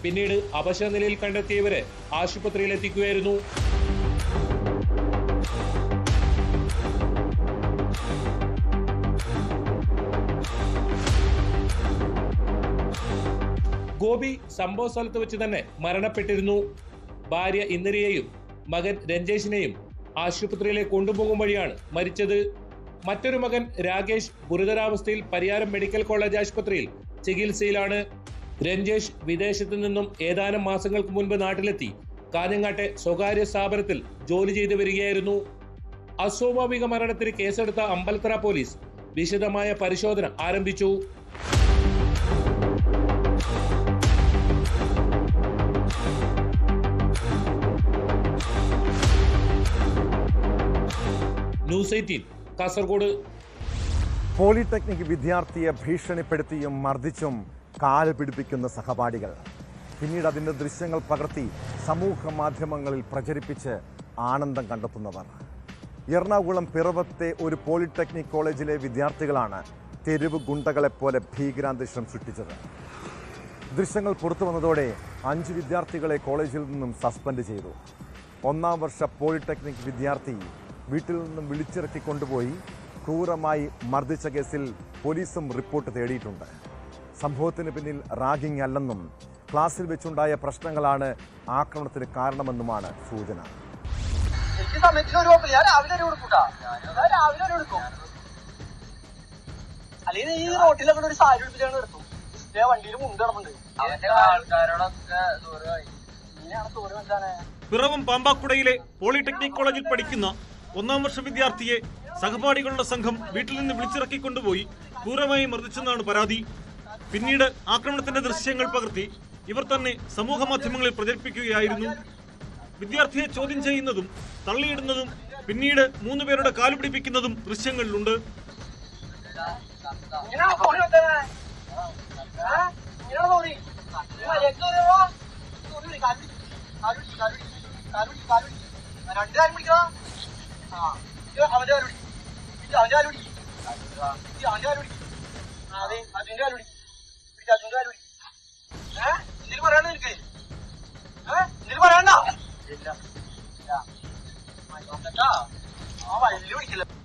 പിന്നീട് അവശ നിലയിൽ കണ്ടെത്തിയവരെ ആശുപത്രിയിൽ എത്തിക്കുകയായിരുന്നു. ഗോപി സംഭവ സ്ഥലത്ത് വെച്ച് തന്നെ മരണപ്പെട്ടിരുന്നു. ഭാര്യ ഇന്ദിരയെയും മകൻ രഞ്ജേഷിനെയും ആശുപത്രിയിലേക്ക് കൊണ്ടുപോകും വഴിയാണ് മരിച്ചത്. മറ്റൊരു മകൻ രാകേഷ് ഗുരുതരാവസ്ഥയിൽ പരിയാരം മെഡിക്കൽ കോളേജ് ആശുപത്രിയിൽ ചികിത്സയിലാണ്. രഞ്ജേഷ് വിദേശത്തു നിന്നും ഏതാനും മാസങ്ങൾക്ക് മുൻപ് നാട്ടിലെത്തി കാഞ്ഞങ്ങാട്ടെ സ്വകാര്യ സ്ഥാപനത്തിൽ ജോലി ചെയ്തു വരികയായിരുന്നു. അസ്വാഭാവിക മരണത്തിന് കേസെടുത്ത അമ്പലത്തറ പോലീസ് വിശദമായ പരിശോധന ആരംഭിച്ചു. ന്യൂസ് 18 കാസർഗോഡ്. പോളിടെക്നിക് വിദ്യാർത്ഥിയെ ഭീഷണിപ്പെടുത്തിയും മർദ്ദിച്ചും കാല് പിടിപ്പിക്കുന്ന സഹപാഠികൾ. പിന്നീട് അതിൻ്റെ ദൃശ്യങ്ങൾ പകർത്തി സമൂഹ മാധ്യമങ്ങളിൽ പ്രചരിപ്പിച്ച് ആനന്ദം കണ്ടെത്തുന്നവർ. എറണാകുളം പിറവത്തെ ഒരു പോളിടെക്നിക് കോളേജിലെ വിദ്യാർത്ഥികളാണ് തെരുവ് ഗുണ്ടകളെപ്പോലെ ഭീകരാന്തരീക്ഷം സൃഷ്ടിച്ചത്. ദൃശ്യങ്ങൾ പുറത്തു വന്നതോടെ 5 വിദ്യാർത്ഥികളെ കോളേജിൽ നിന്നും സസ്പെൻഡ് ചെയ്തു. 1ാം വർഷ പോളിടെക്നിക് വിദ്യാർത്ഥി വീട്ടിൽ നിന്നും വിളിച്ചിറക്കി കൊണ്ടുപോയി ക്രൂരമായി മർദ്ദിച്ച കേസിൽ പോലീസും റിപ്പോർട്ട് തേടിയിട്ടുണ്ട്. സംഭവത്തിന് പിന്നിൽ റാഗിംഗ് അല്ലെന്നും ക്ലാസ്സിൽ വെച്ചുണ്ടായ പ്രശ്നങ്ങളാണ് ആക്രമണത്തിന് കാരണമെന്നുമാണ് സൂചന. പിറവം പാമ്പാക്കുടയിലെ പോളിടെക്നിക് കോളേജിൽ പഠിക്കുന്ന 1ാം വർഷ വിദ്യാർത്ഥിയെ സഹപാഠികളുടെ സംഘം വീട്ടിൽ നിന്ന് വിളിച്ചിറക്കിക്കൊണ്ടുപോയി ക്രൂരമായി മർദ്ദിച്ചെന്നാണ് പരാതി. പിന്നീട് ആക്രമണത്തിന്റെ ദൃശ്യങ്ങൾ പകർത്തി ഇവർ തന്നെ സമൂഹ മാധ്യമങ്ങളിൽ പ്രചരിപ്പിക്കുകയായിരുന്നു. വിദ്യാർത്ഥിയെ ചോദ്യം ചെയ്യുന്നതും തള്ളിയിടുന്നതും പിന്നീട് 3 പേരുടെ കാലു പിടിപ്പിക്കുന്നതും ദൃശ്യങ്ങളിലുണ്ട്.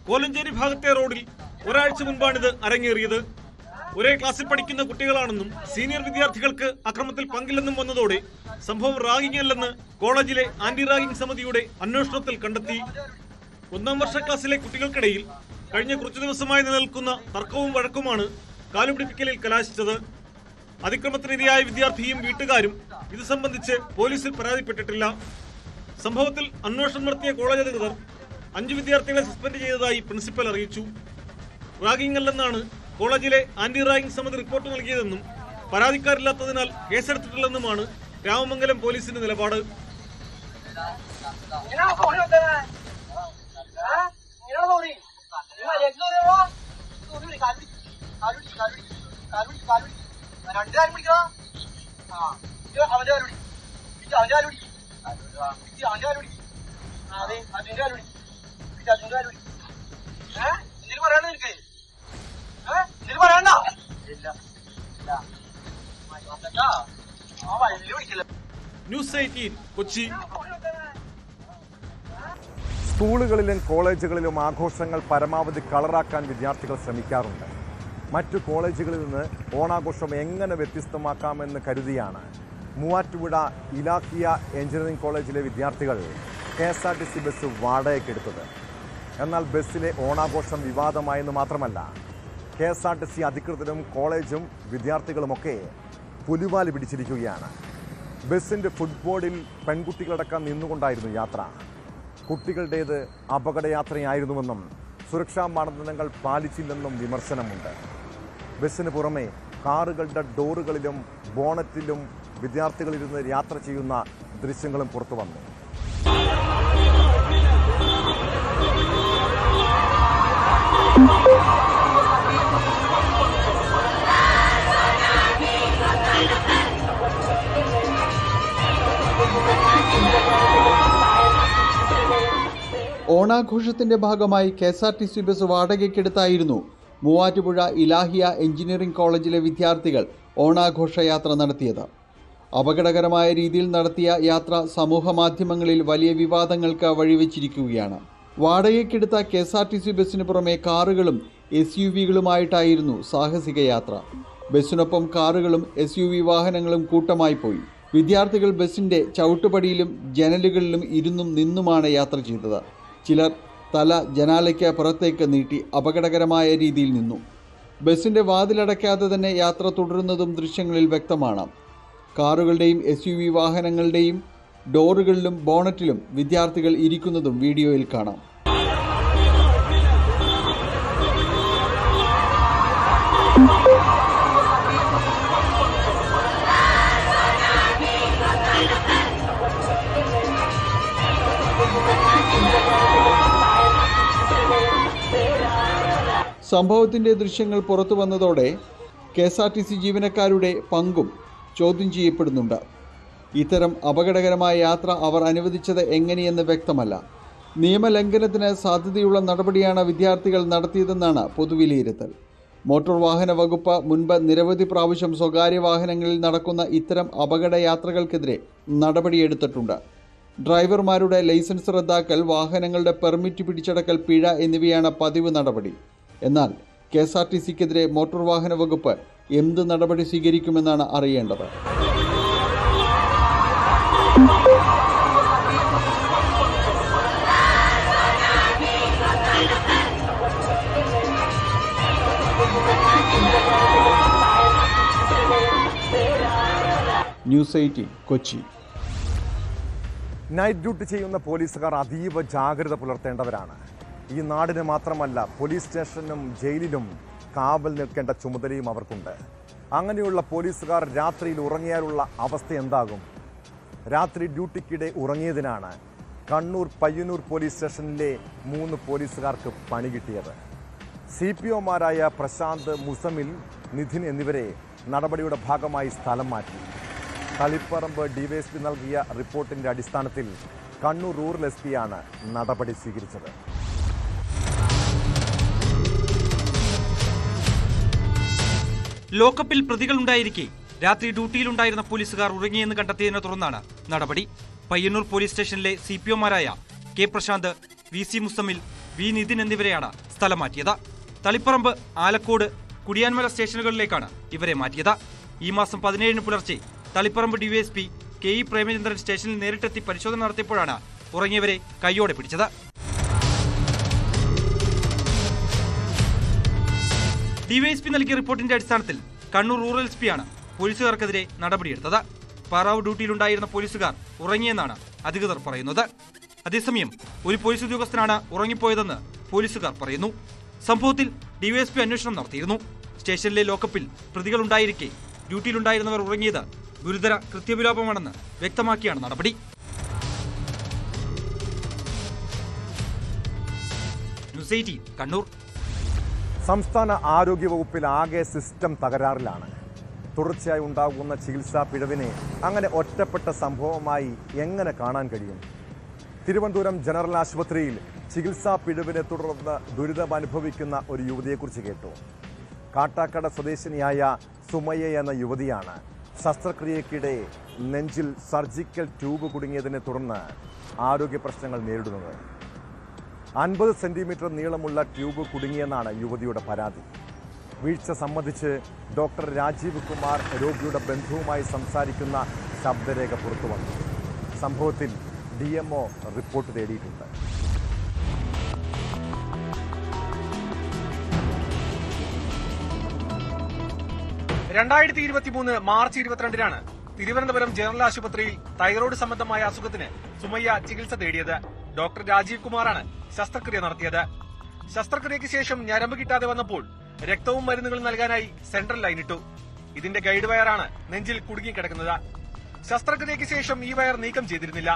കോലഞ്ചേരി ഭാഗത്തെ റോഡിൽ ഒരാഴ്ച മുൻപാണിത് അരങ്ങേറിയത്. ഒരേ ക്ലാസ്സിൽ പഠിക്കുന്ന കുട്ടികളാണെന്നും സീനിയർ വിദ്യാർത്ഥികൾക്ക് അക്രമത്തിൽ പങ്കില്ലെന്നും വന്നതോടെ സംഭവം റാഗിംഗ് അല്ലെന്ന് കോളേജിലെ ആന്റി റാഗിംഗ് സമിതിയുടെ അന്വേഷണത്തിൽ കണ്ടെത്തി. 1ാം വർഷ ക്ലാസ്സിലെ കുട്ടികൾക്കിടയിൽ കഴിഞ്ഞ കുറച്ചു ദിവസമായി നിലനിൽക്കുന്ന തർക്കവും വഴക്കുമാണ് കാലുപിടിപ്പിക്കലിൽ കലാശിച്ചത്. അതിക്രമത്തിനിരയായ വിദ്യാർത്ഥിയും വീട്ടുകാരും ഇത് സംബന്ധിച്ച് പോലീസിൽ പരാതിപ്പെട്ടിട്ടില്ല. സംഭവത്തിൽ അന്വേഷണം നടത്തിയ കോളേജ് അധികൃതർ 5 വിദ്യാർത്ഥികളെ സസ്പെൻഡ് ചെയ്തതായി പ്രിൻസിപ്പൽ അറിയിച്ചു. റാഗിംഗ് അല്ലെന്നാണ് കോളേജിലെ ആന്റി റാഗിംഗ് സമിതി റിപ്പോർട്ട് നൽകിയതെന്നും പരാതിക്കാരില്ലാത്തതിനാൽ കേസെടുത്തിട്ടില്ലെന്നുമാണ് രാമമംഗലം പോലീസിന്റെ നിലപാട്. ന്യൂസ് 18 കൊച്ചി. സ്കൂളുകളിലും കോളേജുകളിലും ആഘോഷങ്ങൾ പരമാവധി കളറാക്കാൻ വിദ്യാർത്ഥികൾ ശ്രമിക്കാറുണ്ട്. മറ്റു കോളേജുകളിൽ നിന്ന് ഓണാഘോഷം എങ്ങനെ വ്യത്യസ്തമാക്കാമെന്ന് കരുതിയാണ് മൂവാറ്റുപുഴ ഇലാഹിയ എഞ്ചിനീയറിംഗ് കോളേജിലെ വിദ്യാർത്ഥികൾ KSRTC ബസ് വാടകയ്ക്കെടുത്തത്. എന്നാൽ ബസ്സിലെ ഓണാഘോഷം വിവാദമായെന്ന് മാത്രമല്ല, KSRTC അധികൃതരും കോളേജും വിദ്യാർത്ഥികളുമൊക്കെ പുലിവാല് പിടിച്ചിരിക്കുകയാണ്. ബസ്സിൻ്റെ ഫുട്ബോർഡിൽ പെൺകുട്ടികളടക്കം നിന്നുകൊണ്ടായിരുന്നു യാത്ര. കുട്ടികളുടേത് അപകടയാത്രയായിരുന്നുവെന്നും സുരക്ഷാ മാനദണ്ഡങ്ങൾ പാലിച്ചില്ലെന്നും വിമർശനമുണ്ട്. ബസ്സിന് പുറമെ കാറുകളുടെ ഡോറുകളിലും ബോണറ്റിലും വിദ്യാർത്ഥികളിരുന്ന് യാത്ര ചെയ്യുന്ന ദൃശ്യങ്ങളും പുറത്തു വന്നു. ഓണാഘോഷത്തിന്റെ ഭാഗമായി KSRTC bus വാടകയ്ക്കെടുത്തായിരുന്നു Muvattupuzha Ilahia engineering കോളേജിലെ വിദ്യാർത്ഥികൾ ഓണാഘോഷ യാത്ര നടത്തിയത്. അപകടകരമായ രീതിയിൽ നടത്തിയ യാത്ര സമൂഹ മാധ്യമങ്ങളിൽ വലിയ വിവാദങ്ങൾക്ക് വഴിവെച്ചിരിക്കുകയാണ്. വാടകയ്ക്കെടുത്ത KSRTC ബസ്സിന് പുറമെ കാറുകളും SUVകളുമായിട്ടായിരുന്നു സാഹസിക യാത്ര. ബസ്സിനൊപ്പം കാറുകളും SUV വാഹനങ്ങളും കൂട്ടമായി പോയി. വിദ്യാർത്ഥികൾ ബസ്സിന്റെ ചവിട്ടുപടിയിലും ജനലുകളിലും ഇരുന്നും നിന്നുമാണ് യാത്ര ചെയ്തത്. ചിലർ തല ജനാലയ്ക്ക് പുറത്തേക്ക് നീട്ടി അപകടകരമായ രീതിയിൽ നിന്നു. ബസ്സിന്റെ വാതിലടയ്ക്കാതെ തന്നെ യാത്ര തുടരുന്നതും ദൃശ്യങ്ങളിൽ വ്യക്തമാണ്. കാറുകളുടെയും SUV വാഹനങ്ങളുടെയും ഡോറുകളിലും ബോണറ്റിലും വിദ്യാർത്ഥികൾ ഇരിക്കുന്നതും വീഡിയോയിൽ കാണാം. സംഭവത്തിന്റെ ദൃശ്യങ്ങൾ പുറത്തു വന്നതോടെ KSRTC ജീവനക്കാരുടെ പങ്കും ചോദ്യം ചെയ്യപ്പെടുന്നുണ്ട്. ഇത്തരം അപകടകരമായ യാത്ര അവർ അനുവദിച്ചത് എങ്ങനെയെന്ന് വ്യക്തമല്ല. നിയമലംഘനത്തിന് സാധ്യതയുള്ള നടപടിയാണ് വിദ്യാർത്ഥികൾ നടത്തിയതെന്നാണ് പൊതുവിലയിരുത്തൽ. മോട്ടോർ വാഹന വകുപ്പ് മുൻപ് നിരവധി പ്രാവശ്യം സ്വകാര്യ വാഹനങ്ങളിൽ നടക്കുന്ന ഇത്തരം അപകട യാത്രകൾക്കെതിരെ നടപടിയെടുത്തിട്ടുണ്ട്. ഡ്രൈവർമാരുടെ ലൈസൻസ് റദ്ദാക്കൽ, വാഹനങ്ങളുടെ പെർമിറ്റ് പിടിച്ചെടുക്കൽ, പിഴ എന്നിവയാണ് പതിവ് നടപടി. എന്നാൽ KSRTCക്കെതിരെ മോട്ടോർ വാഹന വകുപ്പ് എന്ത് നടപടി സ്വീകരിക്കുമെന്നാണ് അറിയേണ്ടത്. ന്യൂസ് 18 കൊച്ചി. നൈറ്റ് ഡ്യൂട്ടി ചെയ്യുന്ന പോലീസുകാർ അതീവ ജാഗ്രത പുലർത്തേണ്ടവരാണ്. ഈ നാടിന് മാത്രമല്ല, പോലീസ് സ്റ്റേഷനും ജയിലിലും കാവൽ നിൽക്കേണ്ട ചുമതലയും അവർക്കുണ്ട്. അങ്ങനെയുള്ള പോലീസുകാർ രാത്രിയിൽ ഉറങ്ങിയാലുള്ള അവസ്ഥ എന്താകും? രാത്രി ഡ്യൂട്ടിക്കിടെ ഉറങ്ങിയതിനാണ് കണ്ണൂർ പയ്യന്നൂർ പോലീസ് സ്റ്റേഷനിലെ 3 പോലീസുകാർക്ക് പണി കിട്ടിയത്. CPOമാരായ പ്രശാന്ത്, മുസമിൽ, നിധിൻ എന്നിവരെ നടപടിയുടെ ഭാഗമായി സ്ഥലം മാറ്റി. തളിപ്പറമ്പ് DYSP നൽകിയ റിപ്പോർട്ടിന്റെ അടിസ്ഥാനത്തിൽ കണ്ണൂർ റൂറൽ SP-യാണ് നടപടി സ്വീകരിച്ചത്. ലോക്കപ്പിൽ പ്രതികളുണ്ടായിരിക്കെ രാത്രി ഡ്യൂട്ടിയിലുണ്ടായിരുന്ന പോലീസുകാർ ഉറങ്ങിയെന്ന് കണ്ടെത്തിയതിനെ തുടർന്നാണ് നടപടി. പയ്യന്നൂർ പോലീസ് സ്റ്റേഷനിലെ CPOമാരായ K Prashant, VC Muzammil, V Nitin എന്നിവരെയാണ് സ്ഥലം മാറ്റിയത്. തളിപ്പറമ്പ്, ആലക്കോട്, കുടിയാൻമല സ്റ്റേഷനുകളിലേക്കാണ് ഇവരെ മാറ്റിയത്. ഈ മാസം 17 പുലർച്ചെ തളിപ്പറമ്പ് DYSP KE പ്രേമചന്ദ്രൻ സ്റ്റേഷനിൽ നേരിട്ടെത്തി പരിശോധന നടത്തിയപ്പോഴാണ് ഉറങ്ങിയവരെ കൈയോടെ പിടിച്ചത്. DYSP നൽകിയ റിപ്പോർട്ടിന്റെ അടിസ്ഥാനത്തിൽ കണ്ണൂർ റൂറൽ SP-യാണ് പോലീസുകാർക്കെതിരെ നടപടിയെടുത്തത്. പാറാവ് ഡ്യൂട്ടിയിലുണ്ടായിരുന്ന പോലീസുകാർ ഉറങ്ങിയെന്നാണ് അധികൃതർ പറയുന്നത്. അതേസമയം ഒരു പോലീസ് ഉദ്യോഗസ്ഥനാണ് ഉറങ്ങിപ്പോയതെന്ന് പോലീസുകാർ പറയുന്നു. സംഭവത്തിൽ DYSP അന്വേഷണം നടത്തിയിരുന്നു. സ്റ്റേഷനിലെ ലോക്കപ്പിൽ പ്രതികളുണ്ടായിരിക്കെ ഡ്യൂട്ടിയിലുണ്ടായിരുന്നവർ ഉറങ്ങിയത് ഗുരുതര കൃത്യവിലോപമാണെന്ന് വ്യക്തമാക്കിയാണ് നടപടി. ന്യൂസ് 18 കണ്ണൂർ. സംസ്ഥാന ആരോഗ്യ വകുപ്പിൽ ആകെ സിസ്റ്റം തകരാറിലാണ്. തുടർച്ചയായി ഉണ്ടാകുന്ന ചികിത്സാ പിഴവിനെ അങ്ങനെ ഒറ്റപ്പെട്ട സംഭവമായി എങ്ങനെ കാണാൻ കഴിയും? തിരുവനന്തപുരം ജനറൽ ആശുപത്രിയിൽ ചികിത്സാ പിഴവിനെ തുടർന്ന് ദുരിതമനുഭവിക്കുന്ന ഒരു യുവതിയെക്കുറിച്ച് കേട്ടു. കാട്ടാക്കട സ്വദേശിനിയായ സുമയ്യ എന്ന യുവതിയാണ് ശസ്ത്രക്രിയക്കിടെ നെഞ്ചിൽ സർജിക്കൽ ട്യൂബ് കുടുങ്ങിയതിനെ തുടർന്ന് ആരോഗ്യ പ്രശ്നങ്ങൾ നേരിടുന്നത്. 50 സെന്റിമീറ്റർ നീളമുള്ള ട്യൂബ് കുടുങ്ങിയെന്നാണ് യുവതിയുടെ പരാതി. വീഴ്ച സംബന്ധിച്ച് ഡോക്ടർ രാജീവ് കുമാർ രോഗിയുടെ ബന്ധുവുമായി സംസാരിക്കുന്ന ശബ്ദരേഖ പുറത്തുവന്നു. സംഭവത്തിൽ DMO റിപ്പോർട്ട് തേടിയിട്ടുണ്ട്. മാർച്ച് 22 തിരുവനന്തപുരം ജനറൽ ആശുപത്രിയിൽ തൈറോയ്ഡ് സംബന്ധമായ അസുഖത്തിന് സുമയ്യ ചികിത്സ തേടിയത്. ഡോക്ടർ രാജീവ് കുമാറാണ് ശസ്ത്രക്രിയ നടത്തിയത്. ശസ്ത്രക്രിയയ്ക്ക് ശേഷം ഞരമ്പ് കിട്ടാതെ വന്നപ്പോൾ രക്തവും മരുന്നുകളും നൽകാനായി സെൻട്രൽ ലൈൻ ഇട്ടു. ഇതിന്റെ ഗൈഡ് വയറാണ് നെഞ്ചിൽ കുടുങ്ങിക്കിടക്കുന്നത്. ശസ്ത്രക്രിയയ്ക്ക് ശേഷം ഈ വയർ നീക്കം ചെയ്തിരുന്നില്ല.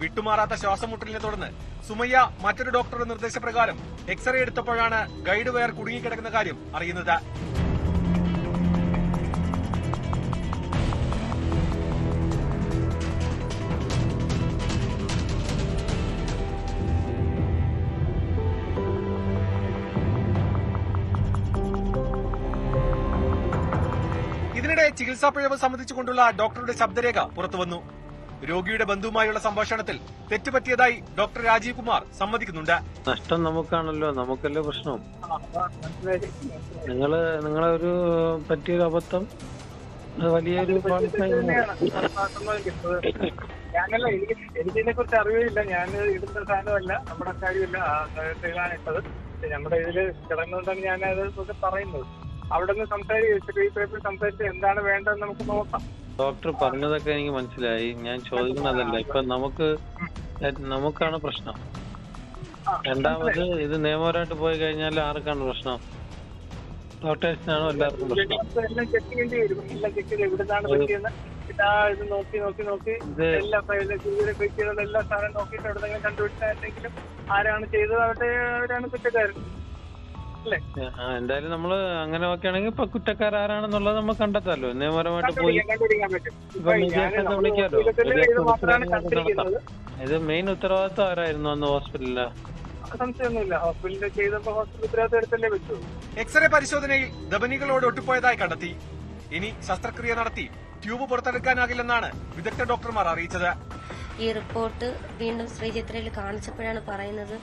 വിട്ടുമാറാത്ത ശ്വാസമുട്ടലിനെ തുടർന്ന് സുമയ്യ മറ്റൊരു ഡോക്ടറുടെ നിർദ്ദേശപ്രകാരം എക്സ്റേ എടുത്തപ്പോഴാണ് ഗൈഡ് വയർ കുടുങ്ങിക്കിടക്കുന്ന കാര്യം അറിയുന്നത്. ഇതിനിടെ ചികിത്സാ പിഴവ് സംബന്ധിച്ചുകൊണ്ടുള്ള ഡോക്ടറുടെ ശബ്ദരേഖ പുറത്തുവന്നു. രോഗിയുടെ ബന്ധുവുമായുള്ള സംഭാഷണത്തിൽ തെറ്റുപറ്റിയതായി ഡോക്ടർ രാജീവ് കുമാർ സമ്മതിക്കുന്നുണ്ട്. നഷ്ടം നമുക്കാണല്ലോ, നമുക്കല്ലേ പ്രശ്നം. നിങ്ങളെ ഒരു പറ്റിയൊരു അബദ്ധം വലിയൊരു ഞാനല്ല, എനിക്കിതിനെ കുറിച്ച് അറിവില്ല. ഞാൻ ഇടുന്ന സാധനമല്ല, നമ്മുടെ കാര്യമില്ല. ഇട്ടത് നമ്മുടെ ഇതില് കിടന്നുകൊണ്ടാണ് ഞാനത് പറയുന്നത്. അവിടെ നിന്ന് സംസാരിച്ച് എന്താണ് വേണ്ടതെന്ന് നമുക്ക് നോക്കാം. ഡോക്ടർ പറഞ്ഞതൊക്കെ എനിക്ക് മനസ്സിലായി. ഞാൻ ചോദിക്കുന്നതല്ല, ഇപ്പൊ നമുക്കാണ് പ്രശ്നം. രണ്ടാമത് ഇത് നിയമപരമായിട്ട് പോയി കഴിഞ്ഞാൽ ആർക്കാണ് പ്രശ്നം? ഡോക്ടേഴ്സിനാണോ എല്ലാവർക്കും പ്രശ്നം? എല്ലാം ചെക്ക് ചെയ്യേണ്ടി വരും. എല്ലാം ചെക്ക് ചെയ്ത് എവിടുന്നാണ് പറ്റിയെന്ന് ഇത് നോക്കി എല്ലാ എല്ലാ സാധനം നോക്കിയിട്ട് എവിടെന്നെങ്കിലും കണ്ടുപിടിച്ചാലെങ്കിലും ആരാണ് ചെയ്തത് അവരാണ് കുറ്റക്കാരൻ. എന്തായാലും നമ്മള് അങ്ങനെ നോക്കുകയാണെങ്കിൽ ഇപ്പൊ കുറ്റക്കാരാരാണെന്നുള്ളത് നമുക്ക് കണ്ടെത്താമല്ലോ. നിയമപരമായിട്ട് പോയി വിളിക്കാമല്ലോ. ഇത് മെയിൻ ഉത്തരവാദിത്വം ആരായിരുന്നു അന്ന് ഹോസ്പിറ്റലില്? സംശയമൊന്നുമില്ല. ഹോസ്പിറ്റലിൽ ചെയ്തപ്പോ ഹോസ്പിറ്റൽ ഉത്തരവാദിത്വം എടുത്തല്ലേ പറ്റൂ. എക്സ്റേ പരിശോധനയിൽ ധമനികളോട് ഒട്ടിപ്പോയതായി കണ്ടെത്തി. ഇനി ശസ്ത്രക്രിയ നടത്തി ട്യൂബ് പുറത്തെടുക്കാനാകില്ലെന്നാണ് വിദഗ്ധ ഡോക്ടർമാർ അറിയിച്ചത്. ഈ റിപ്പോർട്ട് വീണ്ടും ശ്രീചിത്രയിൽ കാണിച്ചപ്പോഴാണ് പറയുന്നത്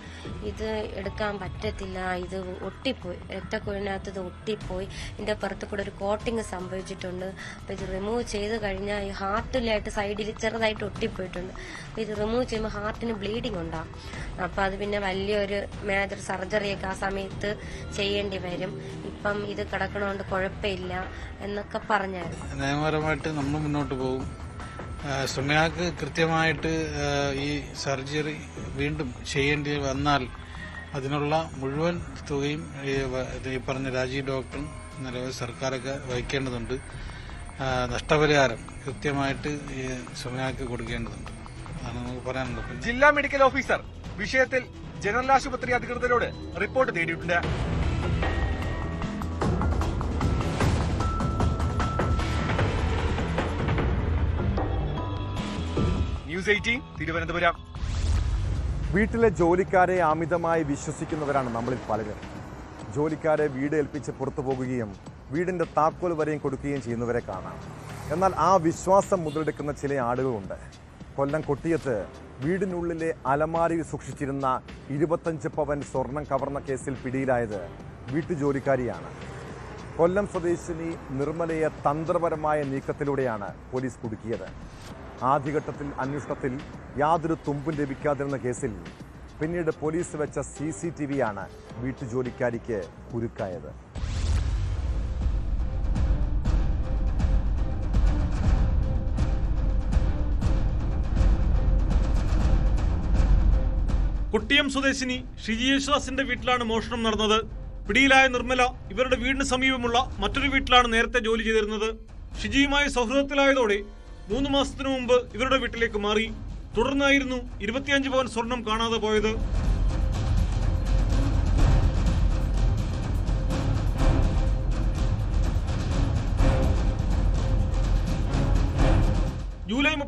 ഇത് എടുക്കാൻ പറ്റത്തില്ല, ഇത് ഒട്ടിപ്പോയി, രക്തക്കുഴലിനകത്ത് ഇത് ഒട്ടിപ്പോയി, ഇതിന്റെ പുറത്ത് കൂടെ ഒരു കോട്ടിങ് സംഭവിച്ചിട്ടുണ്ട്. അപ്പോൾ ഇത് റിമൂവ് ചെയ്ത് കഴിഞ്ഞാൽ ഈ ഹാർട്ടിലായിട്ട് സൈഡിൽ ചെറുതായിട്ട് ഒട്ടിപ്പോയിട്ടുണ്ട്. അപ്പോൾ ഇത് റിമൂവ് ചെയ്യുമ്പോൾ ഹാർട്ടിന് ബ്ലീഡിങ് ഉണ്ടാകും. അപ്പോൾ അത് പിന്നെ വലിയൊരു മേജർ സർജറിയൊക്കെ ആ സമയത്ത് ചെയ്യേണ്ടി വരും. ഇപ്പം ഇത് കിടക്കണോണ്ട് കുഴപ്പമില്ല എന്നൊക്കെ പറഞ്ഞായിരുന്നു. നിയമപരമായിട്ട് നമ്മൾ മുന്നോട്ട് പോകും. സുമയ്യക്ക് കൃത്യമായിട്ട് ഈ സർജറി വീണ്ടും ചെയ്യേണ്ടി വന്നാൽ അതിനുള്ള മുഴുവൻ തുകയും ഈ പറഞ്ഞ രാജീവ് ഡോക്ടറും നിലവിൽ സർക്കാരൊക്കെ വഹിക്കേണ്ടതുണ്ട്. നഷ്ടപരിഹാരം കൃത്യമായിട്ട് ഈ സുമയ്യക്ക് കൊടുക്കേണ്ടതുണ്ട്. അതാണ് നമുക്ക് പറയാനുള്ളത്. ജില്ലാ മെഡിക്കൽ ഓഫീസർ വിഷയത്തിൽ ജനറൽ ആശുപത്രി അധികൃതരോട് റിപ്പോർട്ട് തേടിയിട്ടുണ്ട്. ന്യൂസ് 18 തിരുവനന്തപുരം. വീട്ടിലെ ജോലിക്കാരെ അമിതമായി വിശ്വസിക്കുന്നവരാണ് നമ്മളിൽ പലരും. ജോലിക്കാരെ വീട് ഏൽപ്പിച്ച് പുറത്തു പോകുകയും വീടിന്റെ താക്കോൽ വരെയും കൊടുക്കുകയും ചെയ്യുന്നവരെ കാണാം. എന്നാൽ ആ വിശ്വാസം മുതലെടുക്കുന്ന ചില ആളുകളുണ്ട്. കൊല്ലം കൊട്ടിയത്ത് വീടിനുള്ളിലെ അലമാരിയിൽ സൂക്ഷിച്ചിരുന്ന 25 പവൻ സ്വർണം കവർന്ന കേസിൽ പിടിയിലായത് വീട്ടുജോലിക്കാരിയാണ്. കൊല്ലം സ്വദേശിനി നിർമ്മലയെ തന്ത്രപരമായ നീക്കത്തിലൂടെയാണ് പോലീസ് കുടുക്കിയത്. ആദ്യഘട്ടത്തിൽ അന്വേഷണത്തിൽ യാതൊരു തുമ്പും ലഭിക്കാതിരുന്ന കേസിൽ പിന്നീട് പോലീസ് വെച്ച CCTVയാണ് വീട്ടുജോലിക്കാരിക്ക് കുരുക്കായത്. കൊട്ടിയം സ്വദേശിനി ഷിജി യേശുദാസിന്റെ വീട്ടിലാണ് മോഷണം നടന്നത്. പിടിയിലായ നിർമ്മല ഇവരുടെ വീടിന് സമീപമുള്ള മറ്റൊരു വീട്ടിലാണ് നേരത്തെ ജോലി ചെയ്തിരുന്നത്. ഷിജിയുമായി സൗഹൃദത്തിലായതോടെ 3 മാസത്തിനു മുമ്പ് ഇവരുടെ വീട്ടിലേക്ക് മാറി. തുടർന്നായിരുന്നു 25 പവൻ സ്വർണം കാണാതെ പോയത്.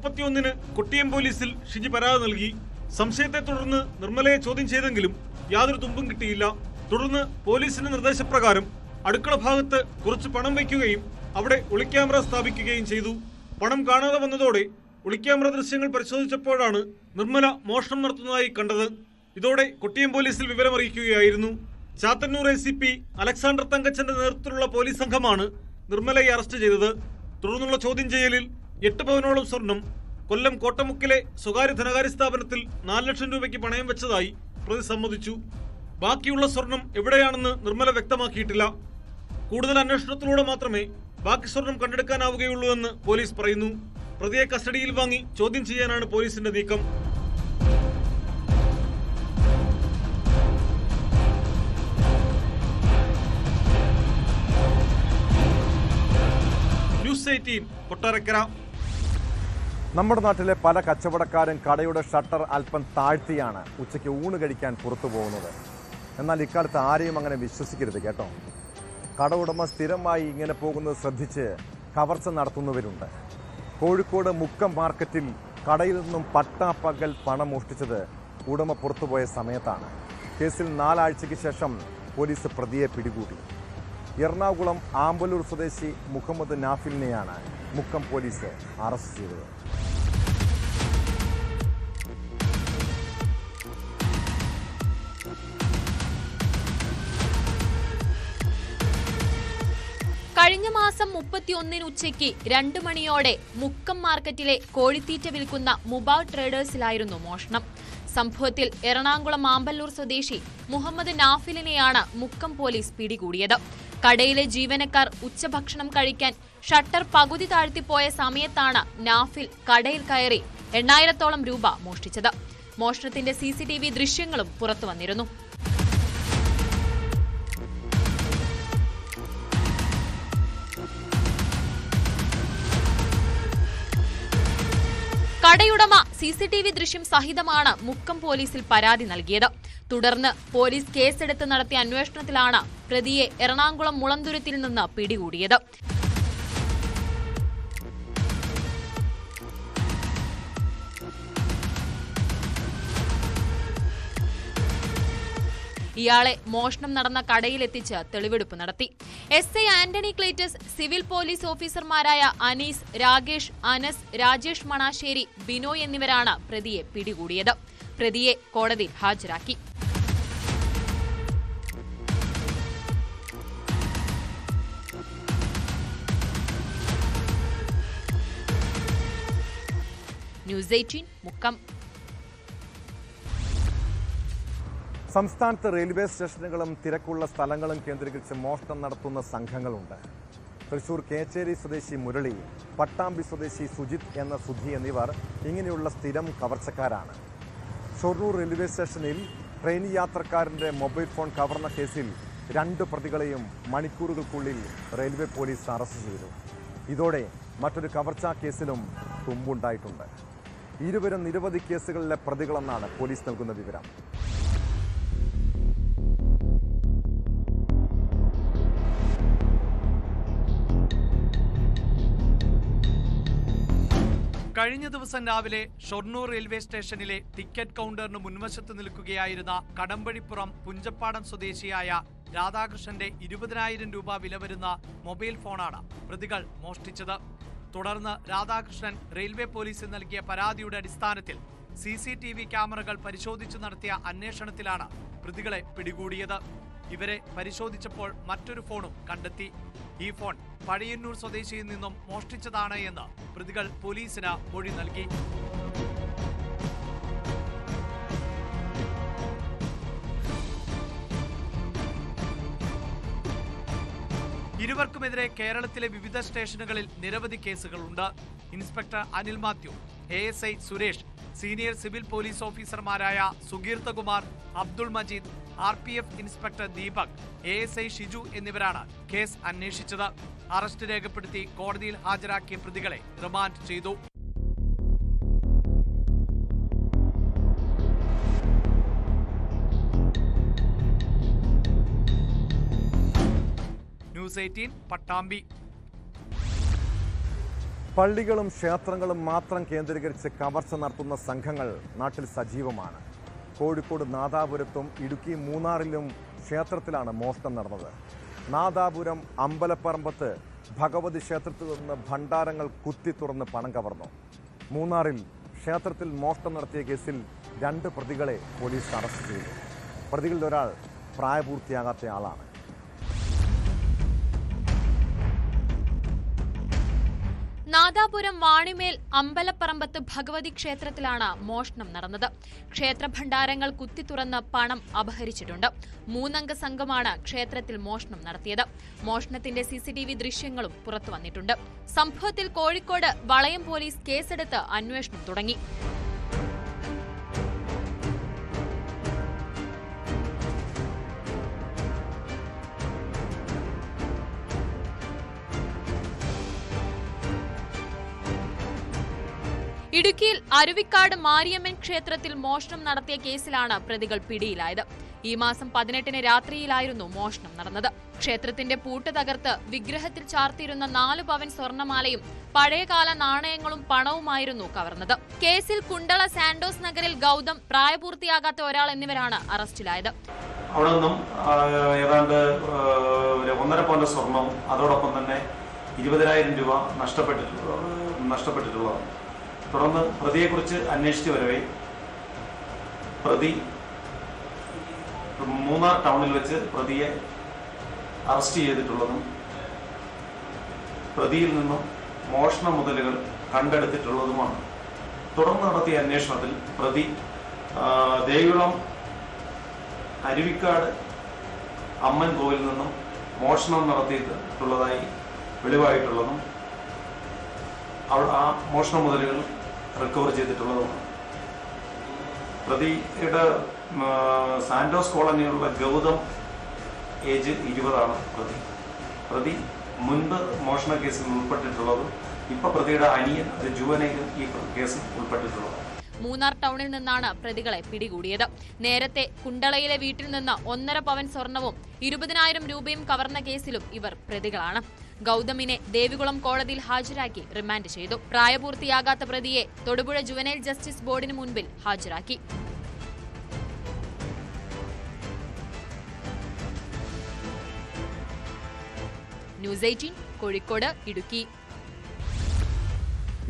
30 കൊട്ടിയം പോലീസിൽ ഷിജി പരാതി നൽകി. സംശയത്തെ തുടർന്ന് നിർമ്മലയെ ചോദ്യം ചെയ്തെങ്കിലും യാതൊരു തുമ്പും കിട്ടിയില്ല. തുടർന്ന് പോലീസിന്റെ നിർദ്ദേശപ്രകാരം അടുക്കള ഭാഗത്ത് കുറച്ച് പണം വയ്ക്കുകയും അവിടെ ഒളിക്യാമറ സ്ഥാപിക്കുകയും ചെയ്തു. പണം കാണാതെ വന്നതോടെ ഒളിക്യാമറ ദൃശ്യങ്ങൾ പരിശോധിച്ചപ്പോഴാണ് നിർമ്മല മോഷണം നടത്തുന്നതായി കണ്ടത്. ഇതോടെ കൊട്ടിയം പോലീസിൽ വിവരമറിയിക്കുകയായിരുന്നു. ചാത്തന്നൂർ ACP അലക്സാണ്ടർ തങ്കച്ചന്റെ നേതൃത്വത്തിലുള്ള പോലീസ് സംഘമാണ് നിർമ്മലയെ അറസ്റ്റ് ചെയ്തത്. തുടർന്നുള്ള ചോദ്യം ചെയ്യലിൽ 8 പവനോളം സ്വർണം കൊല്ലം കോട്ടമുക്കിലെ സ്വകാര്യ ധനകാര്യ സ്ഥാപനത്തിൽ 4 ലക്ഷം രൂപയ്ക്ക് പണയം വെച്ചതായി പ്രതി സമ്മതിച്ചു. ബാക്കിയുള്ള സ്വർണം എവിടെയാണെന്ന് നിർമ്മല വ്യക്തമാക്കിയിട്ടില്ല. കൂടുതൽ അന്വേഷണത്തിലൂടെ മാത്രമേ ബാക്കി സ്വർണം കണ്ടെടുക്കാനാവുകയുള്ളൂ എന്ന് പോലീസ് പറയുന്നു. പ്രതിയെ കസ്റ്റഡിയിൽ വാങ്ങി ചോദ്യം ചെയ്യാനാണ് പോലീസിന്റെ നീക്കം. ന്യൂസ് 18 കൊട്ടാരക്കര. നമ്മുടെ നാട്ടിലെ പല കച്ചവടക്കാരും കടയുടെ ഷട്ടർ അല്പം താഴ്ത്തിയാണ് ഉച്ചയ്ക്ക് ഊണ് കഴിക്കാൻ പുറത്തു പോകുന്നത്. എന്നാൽ ഇക്കാലത്ത് ആരെയും അങ്ങനെ വിശ്വസിക്കരുത് കേട്ടോ. കട ഉടമ സ്ഥിരമായി ഇങ്ങനെ പോകുന്നത് ശ്രദ്ധിച്ച് കവർച്ച നടത്തുന്നവരുണ്ട്. കോഴിക്കോട് മുക്കം മാർക്കറ്റിൽ കടയിൽ നിന്നും പട്ടാപ്പകൽ പണം മോഷ്ടിച്ചത് ഉടമ പുറത്തുപോയ സമയത്താണ്. കേസിൽ 4 ആഴ്ചയ്ക്ക് ശേഷം പോലീസ് പ്രതിയെ പിടികൂടി. എറണാകുളം ആമ്പലൂർ സ്വദേശി മുഹമ്മദ് നാഫിലിനെയാണ് മുക്കം പോലീസ് അറസ്റ്റ് ചെയ്തത്. കഴിഞ്ഞ മാസം 31 ഉച്ചയ്ക്ക് 2 മണിയോടെ മുക്കം മാർക്കറ്റിലെ കോഴിത്തീറ്റ വിൽക്കുന്ന മുബാവ് ട്രേഡേഴ്സിലായിരുന്നു മോഷണം. സംഭവത്തിൽ എറണാകുളം ആമ്പല്ലൂർ സ്വദേശി മുഹമ്മദ് നാഫിലിനെയാണ് മുക്കം പോലീസ് പിടികൂടിയത്. കടയിലെ ജീവനക്കാർ ഉച്ചഭക്ഷണം കഴിക്കാൻ ഷട്ടർ പകുതി താഴ്ത്തിപ്പോയ സമയത്താണ് നാഫിൽ കടയിൽ കയറി 8000-ഓളം രൂപ മോഷ്ടിച്ചത്. മോഷണത്തിന്റെ CCTV ദൃശ്യങ്ങളും പുറത്തു വന്നിരുന്നു. കടയുടമ CCTV ദൃശ്യം സഹിതമാണ് മുക്കം പോലീസിൽ പരാതി നൽകിയത്. തുടർന്ന് പോലീസ് കേസെടുത്ത് നടത്തിയ അന്വേഷണത്തിലാണ് പ്രതിയെ എറണാകുളം മുളന്തുരുത്തിൽ നിന്ന് പിടികൂടിയത്. ഇയാളെ മോഷണം നടന്ന കടയിലെത്തിച്ച് തെളിവെടുപ്പ് നടത്തി. SI Antony Cletus, civil police ഓഫീസർമാരായ അനീസ്, രാകേഷ്, അനസ്, രാജേഷ് മണാശ്ശേരി, ബിനോയ് എന്നിവരാണ് പ്രതിയെ പിടികൂടിയത്. പ്രതിയെ കോടതിയിൽ ഹാജരാക്കി. ന്യൂസ് 18 മുക്കം. സംസ്ഥാനത്ത് റെയിൽവേ സ്റ്റേഷനുകളും തിരക്കുള്ള സ്ഥലങ്ങളും കേന്ദ്രീകരിച്ച് മോഷണം നടത്തുന്ന സംഘങ്ങളുണ്ട്. തൃശൂർ കേച്ചേരി സ്വദേശി മുരളി, പട്ടാമ്പി സ്വദേശി സുജിത് എന്ന സുധി എന്നിവർ ഇങ്ങനെയുള്ള സ്ഥിരം കവർച്ചക്കാരാണ്. ഷൊർണൂർ റെയിൽവേ സ്റ്റേഷനിൽ ട്രെയിൻ യാത്രക്കാരൻ്റെ മൊബൈൽ ഫോൺ കവർന്ന കേസിൽ 2 പ്രതികളെയും മണിക്കൂറുകൾക്കുള്ളിൽ റെയിൽവേ പോലീസ് അറസ്റ്റ് ചെയ്തു. ഇതോടെ മറ്റൊരു കവർച്ചാ കേസിലും തുമ്പുണ്ടായിട്ടുണ്ട്. ഇരുവരും നിരവധി കേസുകളിലെ പ്രതികളെന്നാണ് പോലീസ് നൽകുന്ന വിവരം. കഴിഞ്ഞ ദിവസം രാവിലെ ഷൊർണൂർ റെയിൽവേ സ്റ്റേഷനിലെ ടിക്കറ്റ് കൗണ്ടറിന് മുൻവശത്ത് നിൽക്കുകയായിരുന്ന കടമ്പഴിപ്പുറം പുഞ്ചപ്പാടം സ്വദേശിയായ രാധാകൃഷ്ണന്റെ 20,000 രൂപ വില വരുന്ന മൊബൈൽ ഫോണാണ് പ്രതികൾ മോഷ്ടിച്ചത്. തുടർന്ന് രാധാകൃഷ്ണൻ റെയിൽവേ പോലീസിൽ നൽകിയ പരാതിയുടെ അടിസ്ഥാനത്തിൽ CCTV ക്യാമറകൾ പരിശോധിച്ചു നടത്തിയ അന്വേഷണത്തിലാണ് പ്രതികളെ പിടികൂടിയത്. ഇവരെ പരിശോധിച്ചപ്പോൾ മറ്റൊരു ഫോണും കണ്ടെത്തി. ഈ ഫോൺ പഴയന്നൂർ സ്വദേശിയിൽ നിന്നും മോഷ്ടിച്ചതാണ് എന്ന് പ്രതികൾ പോലീസിന് മൊഴി നൽകി. ഇരുവർക്കുമെതിരെ കേരളത്തിലെ വിവിധ സ്റ്റേഷനുകളിൽ നിരവധി കേസുകളുണ്ട്. Inspector Anil Mathew, ASI Suresh, senior civil police ഓഫീസർമാരായ Sugeerthakumar, Abdul Majeed, RPF inspector Deepak, ASI Shiju എന്നിവരാണ് കേസ് അന്വേഷിച്ചത്. അറസ്റ്റ് രേഖപ്പെടുത്തി കോടതിയിൽ ഹാജരാക്കിയ പ്രതികളെ റിമാൻഡ് ചെയ്തു. ന്യൂസ് 18 പട്ടാമ്പി. പള്ളികളും ക്ഷേത്രങ്ങളും മാത്രം കേന്ദ്രീകരിച്ച് കവർച്ച നടത്തുന്ന സംഘങ്ങൾ നാട്ടിൽ സജീവമാണ്. കോഴിക്കോട് നാദാപുരത്തും ഇടുക്കി മൂന്നാറിലും ക്ഷേത്രത്തിലാണ് മോഷണം നടന്നത്. നാദാപുരം അമ്പലപ്പറമ്പത്ത് ഭഗവതി ക്ഷേത്രത്തിൽ നിന്ന് ഭണ്ഡാരങ്ങൾ കുത്തി തുറന്ന് പണം കവർന്നു. മൂന്നാറിൽ ക്ഷേത്രത്തിൽ മോഷണം നടത്തിയ കേസിൽ 2 പ്രതികളെ പോലീസ് അറസ്റ്റ് ചെയ്തു. പ്രതികളിൽ ഒരാൾ പ്രായപൂർത്തിയാകാത്ത ആളാണ്. നാദാപുരം വാണിമേൽ അമ്പലപ്പറമ്പത്ത് ഭഗവതി ക്ഷേത്രത്തിലാണ് മോഷണം നടന്നത്. ക്ഷേത്ര ഭണ്ഡാരങ്ങൾ കുത്തിത്തുറന്ന് പണം അപഹരിച്ചിട്ടുണ്ട്. 3 അംഗ സംഘമാണ് ക്ഷേത്രത്തിൽ മോഷണം നടത്തിയത്. മോഷണത്തിന്റെ CCTV ദൃശ്യങ്ങളും പുറത്തു വന്നിട്ടുണ്ട്. സംഭവത്തിൽ കോഴിക്കോട് വളയം പോലീസ് കേസെടുത്ത് അന്വേഷണം തുടങ്ങി. ഇടുക്കിയിൽ അരുവിക്കാട് മാരിയമ്മൻ ക്ഷേത്രത്തിൽ മോഷണം നടത്തിയ കേസിലാണ് പ്രതികൾ പിടിയിലായത്. ഈ മാസം 18-ന് രാത്രിയിലായിരുന്നു മോഷണം നടന്നത്. ക്ഷേത്രത്തിന്റെ പൂട്ട് തകർത്ത് വിഗ്രഹത്തിൽ ചാർത്തിയിരുന്ന 4 പവൻ സ്വർണമാലയും പഴയകാല നാണയങ്ങളും പണവുമായിരുന്നു കവർന്നത്. കേസിൽ കുണ്ടള സാന്റോസ് നഗറിൽ ഗൗതം, പ്രായപൂർത്തിയാകാത്ത ഒരാൾ എന്നിവരാണ് അറസ്റ്റിലായത്. അവിടെ നിന്നും ഏതാണ്ട് 1.5 പവന്റെ സ്വർണവും അതോടൊപ്പം തന്നെ 20,000 രൂപ നഷ്ടപ്പെട്ടിട്ടുള്ളതാണ്. തുടർന്ന് പ്രതിയെക്കുറിച്ച് അന്വേഷിച്ചു വരവേ പ്രതി മൂന്നാർ ടൗണിൽ വെച്ച് പ്രതിയെ അറസ്റ്റ് ചെയ്തിട്ടുള്ളതും പ്രതിയിൽ നിന്നും മോഷണ മുതലുകൾ കണ്ടെടുത്തിട്ടുള്ളതുമാണ്. തുടർന്ന് നടത്തിയ അന്വേഷണത്തിൽ പ്രതി ദേവികുളം അരുവിക്കാട് അമ്മൻ കോവിൽ നിന്നും മോഷണം നടത്തിയിട്ടുള്ളതായി വെളിവായിട്ടുള്ളതും ആ മോഷണ മുതലുകൾ റിക്കവർ ചെയ്തിട്ടുള്ളതുമാണ്. പ്രതിയുടെ സാന്റോസ് കോളനിയിലുള്ള ഗൗതം ഏജ് 20 പ്രതി മുൻപ് മോഷണ കേസിൽ ഉൾപ്പെട്ടിട്ടുള്ളതും ഇപ്പൊ പ്രതിയുടെ അനിയൻ ജുവനയിലും ഈ കേസിൽ ഉൾപ്പെട്ടിട്ടുള്ളത്. മൂന്നാർ ടൗണിൽ നിന്നാണ് പ്രതികളെ പിടികൂടിയത്. നേരത്തെ കുണ്ടളയിലെ വീട്ടിൽ നിന്ന് 1.5 പവൻ സ്വർണവും 20,000 രൂപയും കവർന്ന കേസിലും ഇവർ പ്രതികളാണ്. ഗൗതമിനെ ദേവികുളം കോടതിയിൽ ഹാജരാക്കി റിമാൻഡ് ചെയ്തു. പ്രായപൂർത്തിയാകാത്ത പ്രതിയെ തൊടുപുഴ ജുവനൈൽ ജസ്റ്റിസ് ബോർഡിന് മുൻപിൽ ഹാജരാക്കി. ന്യൂസ് 18 കോഴിക്കോട്, ഇടുക്കി.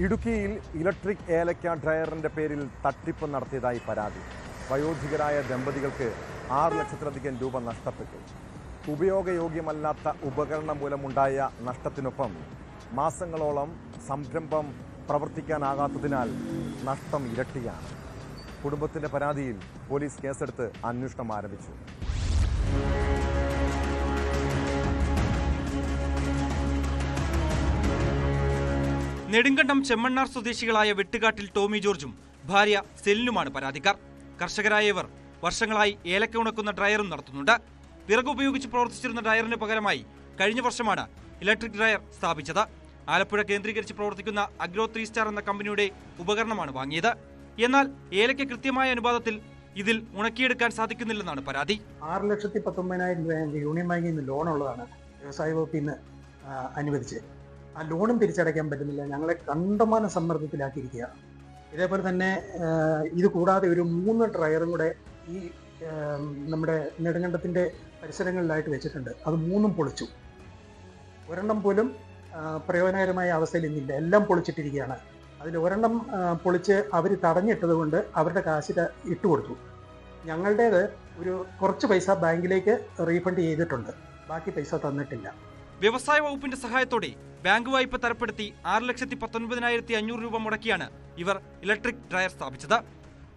ഇടുക്കിയിൽ ഇലക്ട്രിക് ഏലക്ക ഡ്രയറിന്റെ പേരിൽ തട്ടിപ്പ് നടത്തിയതായി പരാതി. വയോധികരായ ദമ്പതികൾക്ക് 6 ലക്ഷത്തിലധികം രൂപ നഷ്ടപ്പെട്ടു. ഉപയോഗയോഗ്യമല്ലാത്ത ഉപകരണം മൂലമുണ്ടായ നഷ്ടത്തിനൊപ്പം മാസങ്ങളോളം സംരംഭം പ്രവർത്തിക്കാനാകാത്തതിനാൽ നഷ്ടം ഇരട്ടിയാണ്. കുടുംബത്തിന്റെ പരാതിയിൽ പോലീസ് കേസെടുത്ത് അന്വേഷണം ആരംഭിച്ചു. നെടുങ്കണ്ടം ചെമ്മണ്ണാർ സ്വദേശികളായ വെട്ടുകാട്ടിൽ ടോമി ജോർജും ഭാര്യ സെലിനുമാണ് പരാതിക്കാർ. കർഷകരായ ഇവർ വർഷങ്ങളായി ഏലക്ക ഉണക്കുന്ന ഡ്രയറും നടത്തുന്നുണ്ട്. വിറക് ഉപയോഗിച്ച് പ്രവർത്തിച്ചിരുന്ന ഡ്രയറിന് പകരമായി കഴിഞ്ഞ വർഷമാണ് ഇലക്ട്രിക് ഡ്രയർ സ്ഥാപിച്ചത്. ആലപ്പുഴ കേന്ദ്രീകരിച്ച് പ്രവർത്തിക്കുന്ന അഗ്രോ 3 സ്റ്റാർ എന്ന കമ്പനിയുടെ ഉപകരണമാണ് വാങ്ങിയത്. എന്നാൽ ഏലക്ക കൃത്യമായ അനുപാതത്തിൽ ഇതിൽ ഉണക്കിയെടുക്കാൻ സാധിക്കുന്നില്ലെന്നാണ് പരാതി. 6,19,000 രൂപ യൂണിയൻ ബാങ്കിൽ നിന്ന് ലോൺ ഉള്ളതാണ് വ്യവസായ വകുപ്പിൽ നിന്ന് അനുവദിച്ച്. ആ ലോണും തിരിച്ചടയ്ക്കാൻ പറ്റുന്നില്ല. ഞങ്ങളെ കണ്ടമാന സമ്മർദ്ദത്തിലാക്കിയിരിക്കുക. ഇതേപോലെ തന്നെ ഇത് കൂടാതെ ഒരു 3 ഡ്രയറും കൂടെ ഈ നമ്മുടെ നെടുങ്കണ്ടത്തിൻ്റെ പരിസരങ്ങളിലായിട്ട് വെച്ചിട്ടുണ്ട്. അത് 3ഉം പൊളിച്ചു. ഒരെണ്ണം പോലും പ്രയോജനകരമായ അവസ്ഥയിൽ ഇന്നില്ല. എല്ലാം പൊളിച്ചിട്ടിരിക്കുകയാണ്. അതിൽ ഒരെണ്ണം പൊളിച്ച് അവർ തടഞ്ഞിട്ടത് കൊണ്ട് അവരുടെ കാശ് ഇട്ടുകൊടുത്തു. ഞങ്ങളുടേത് കുറച്ച് പൈസ ബാങ്കിലേക്ക് റീഫണ്ട് ചെയ്തിട്ടുണ്ട്. ബാക്കി പൈസ തന്നിട്ടില്ല. വ്യവസായ വകുപ്പിന്റെ സഹായത്തോടെ ബാങ്ക് വായ്പ തരപ്പെടുത്തി 6,19,500 രൂപ മുടക്കിയാണ് ഇവർ ഇലക്ട്രിക് ഡ്രയർ സ്ഥാപിച്ചത്.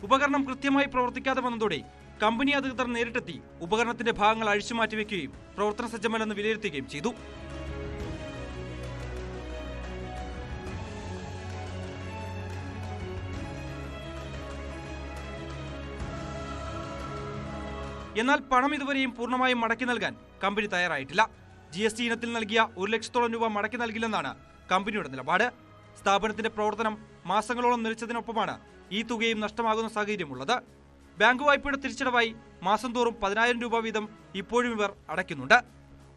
ഉപകരണം കൃത്യമായി പ്രവർത്തിക്കാതെ വന്നതോടെ കമ്പനി അധികൃതർ നേരിട്ടെത്തി ഉപകരണത്തിന്റെ ഭാഗങ്ങൾ അഴിച്ചുമാറ്റിവെക്കുകയും പ്രവർത്തന സജ്ജമല്ലെന്ന് വിലയിരുത്തുകയും ചെയ്തു. എന്നാൽ പണം ഇതുവരെയും പൂർണ്ണമായും മടക്കി നൽകാൻ കമ്പനി തയ്യാറായിട്ടില്ല. GST ഇനത്തിൽ നൽകിയ 1 ലക്ഷത്തോളം രൂപ മടക്കി നൽകില്ലെന്നാണ് കമ്പനിയുടെ നിലപാട്. സ്ഥാപനത്തിന്റെ പ്രവർത്തനം മാസങ്ങളോളം നിലച്ചതിനൊപ്പമാണ് ഈ തുകയും നഷ്ടമാകുന്ന സാഹചര്യമുള്ളത്. ബാങ്ക് വായ്പയുടെ തിരിച്ചടവായി മാസം തോറും 10,000 രൂപ വീതം ഇപ്പോഴും ഇവർ അടയ്ക്കുന്നുണ്ട്.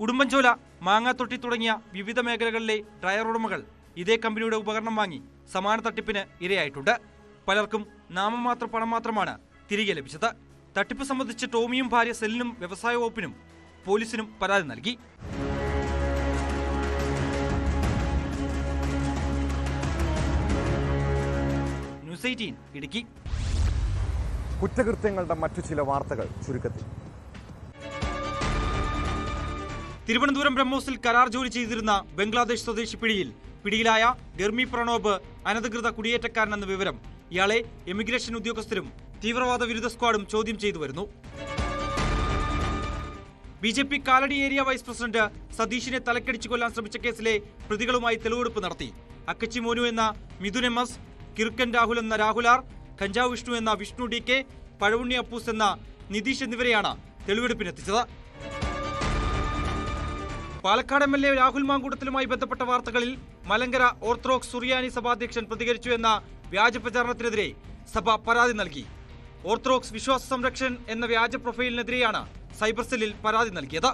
ഉടുമ്പൻചോല, മാങ്ങാത്തൊട്ടി തുടങ്ങിയ വിവിധ മേഖലകളിലെ ഡ്രയർ ഉടമകൾ ഇതേ കമ്പനിയുടെ ഉപകരണം വാങ്ങി സമാന തട്ടിപ്പിന് ഇരയായിട്ടുണ്ട്. പലർക്കും നാമമാത്ര പണം മാത്രമാണ് തിരികെ ലഭിച്ചത്. തട്ടിപ്പ് സംബന്ധിച്ച് ടോമിയും ഭാര്യ സെല്ലിനും വ്യവസായ വകുപ്പിനും പോലീസിനും പരാതി നൽകി. ന്യൂസ് 18 ഇടുക്കി. കുറ്റകൃത്യങ്ങളുടെ മറ്റു ചില വാർത്തകൾ ചുരുക്കത്തിൽ. തിരുവനന്തപുരം ബ്രഹ്മോസിൽ കരാർ ജോലി ചെയ്തിരുന്ന ബംഗ്ലാദേശ് സ്വദേശി പിടിയിലായ ഗർമി പ്രണോബ് അനധികൃത കുടിയേറ്റക്കാരനെന്ന വിവരം. ഇയാളെ എമിഗ്രേഷൻ ഉദ്യോഗസ്ഥരും തീവ്രവാദ വിരുദ്ധ സ്ക്വാഡും ചോദ്യം ചെയ്തു വരുന്നു. BJP Kalady area vice president സതീഷിനെ തലക്കടിച്ചു കൊല്ലാൻ ശ്രമിച്ച കേസിലെ പ്രതികളുമായി തെളിവെടുപ്പ് നടത്തി. അക്കച്ചി മോനു എന്ന മിഥുൻ MS, കിറുക്കൻ രാഹുൽ എന്ന രാഹുലാർ, കഞ്ചാവ് വിഷ്ണു എന്ന വിഷ്ണു DK, പഴവുണ്ണി അപ്പൂസ് എന്ന നിതീഷ് എന്നിവരെയാണ് തെളിവെടുപ്പിനെത്തിച്ചത്. പാലക്കാട് MLA രാഹുൽ മാങ്കൂട്ടത്തിലുമായി ബന്ധപ്പെട്ട വാർത്തകളിൽ മലങ്കര ഓർത്തഡോക്സ് സുറിയാനി സഭാധ്യക്ഷൻ പ്രതികരിച്ചു എന്ന വ്യാജ പ്രചാരണത്തിനെതിരെ സഭ പരാതി നൽകി. ഓർത്തഡോക്സ് വിശ്വാസ സംരക്ഷൺ എന്ന വ്യാജ പ്രൊഫൈലിനെതിരെയാണ് സൈബർ സെല്ലിൽ പരാതി നൽകിയത്.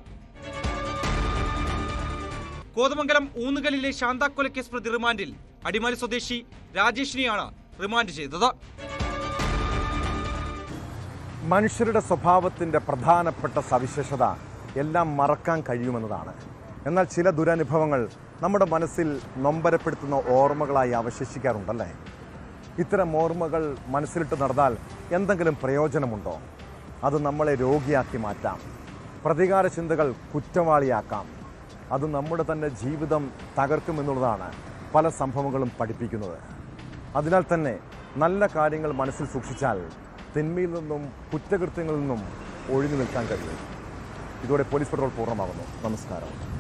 കോതമംഗലം ഊന്നുകലിലെ ശാന്താക്കൊലക്കേസ് പ്രതി റിമാൻഡിൽ. അടിമാലി സ്വദേശി രാജേഷിനെയാണ് റിമാൻഡ് ചെയ്തത്. മനുഷ്യരുടെ സ്വഭാവത്തിന്റെ പ്രധാനപ്പെട്ട സവിശേഷത എല്ലാം മറക്കാൻ കഴിയുമെന്നതാണ്. എന്നാൽ ചില ദുരനുഭവങ്ങൾ നമ്മുടെ മനസ്സിൽ നൊമ്പരപ്പെടുത്തുന്ന ഓർമ്മകളായി അവശേഷിക്കാറുണ്ടല്ലേ? ഇത്തരം ഓർമ്മകൾ മനസ്സിലിട്ട് നടന്നാൽ എന്തെങ്കിലും പ്രയോജനമുണ്ടോ? അത് നമ്മളെ രോഗിയാക്കി മാറ്റാം. പ്രതികാര ചിന്തകൾ കുറ്റവാളിയാക്കാം. അത് നമ്മുടെ തന്നെ ജീവിതം തകർക്കുമെന്നുള്ളതാണ് പല സംഭവങ്ങളും പഠിപ്പിക്കുന്നത്. അതിനാൽ തന്നെ നല്ല കാര്യങ്ങൾ മനസ്സിൽ സൂക്ഷിച്ചാൽ തിന്മയിൽ നിന്നും കുറ്റകൃത്യങ്ങളിൽ നിന്നും ഒഴിഞ്ഞു നിൽക്കാൻ കഴിയും. ഇതോടെ പോലീസ് പെട്രോൾ പൂർണ്ണമാകുന്നു. നമസ്കാരം.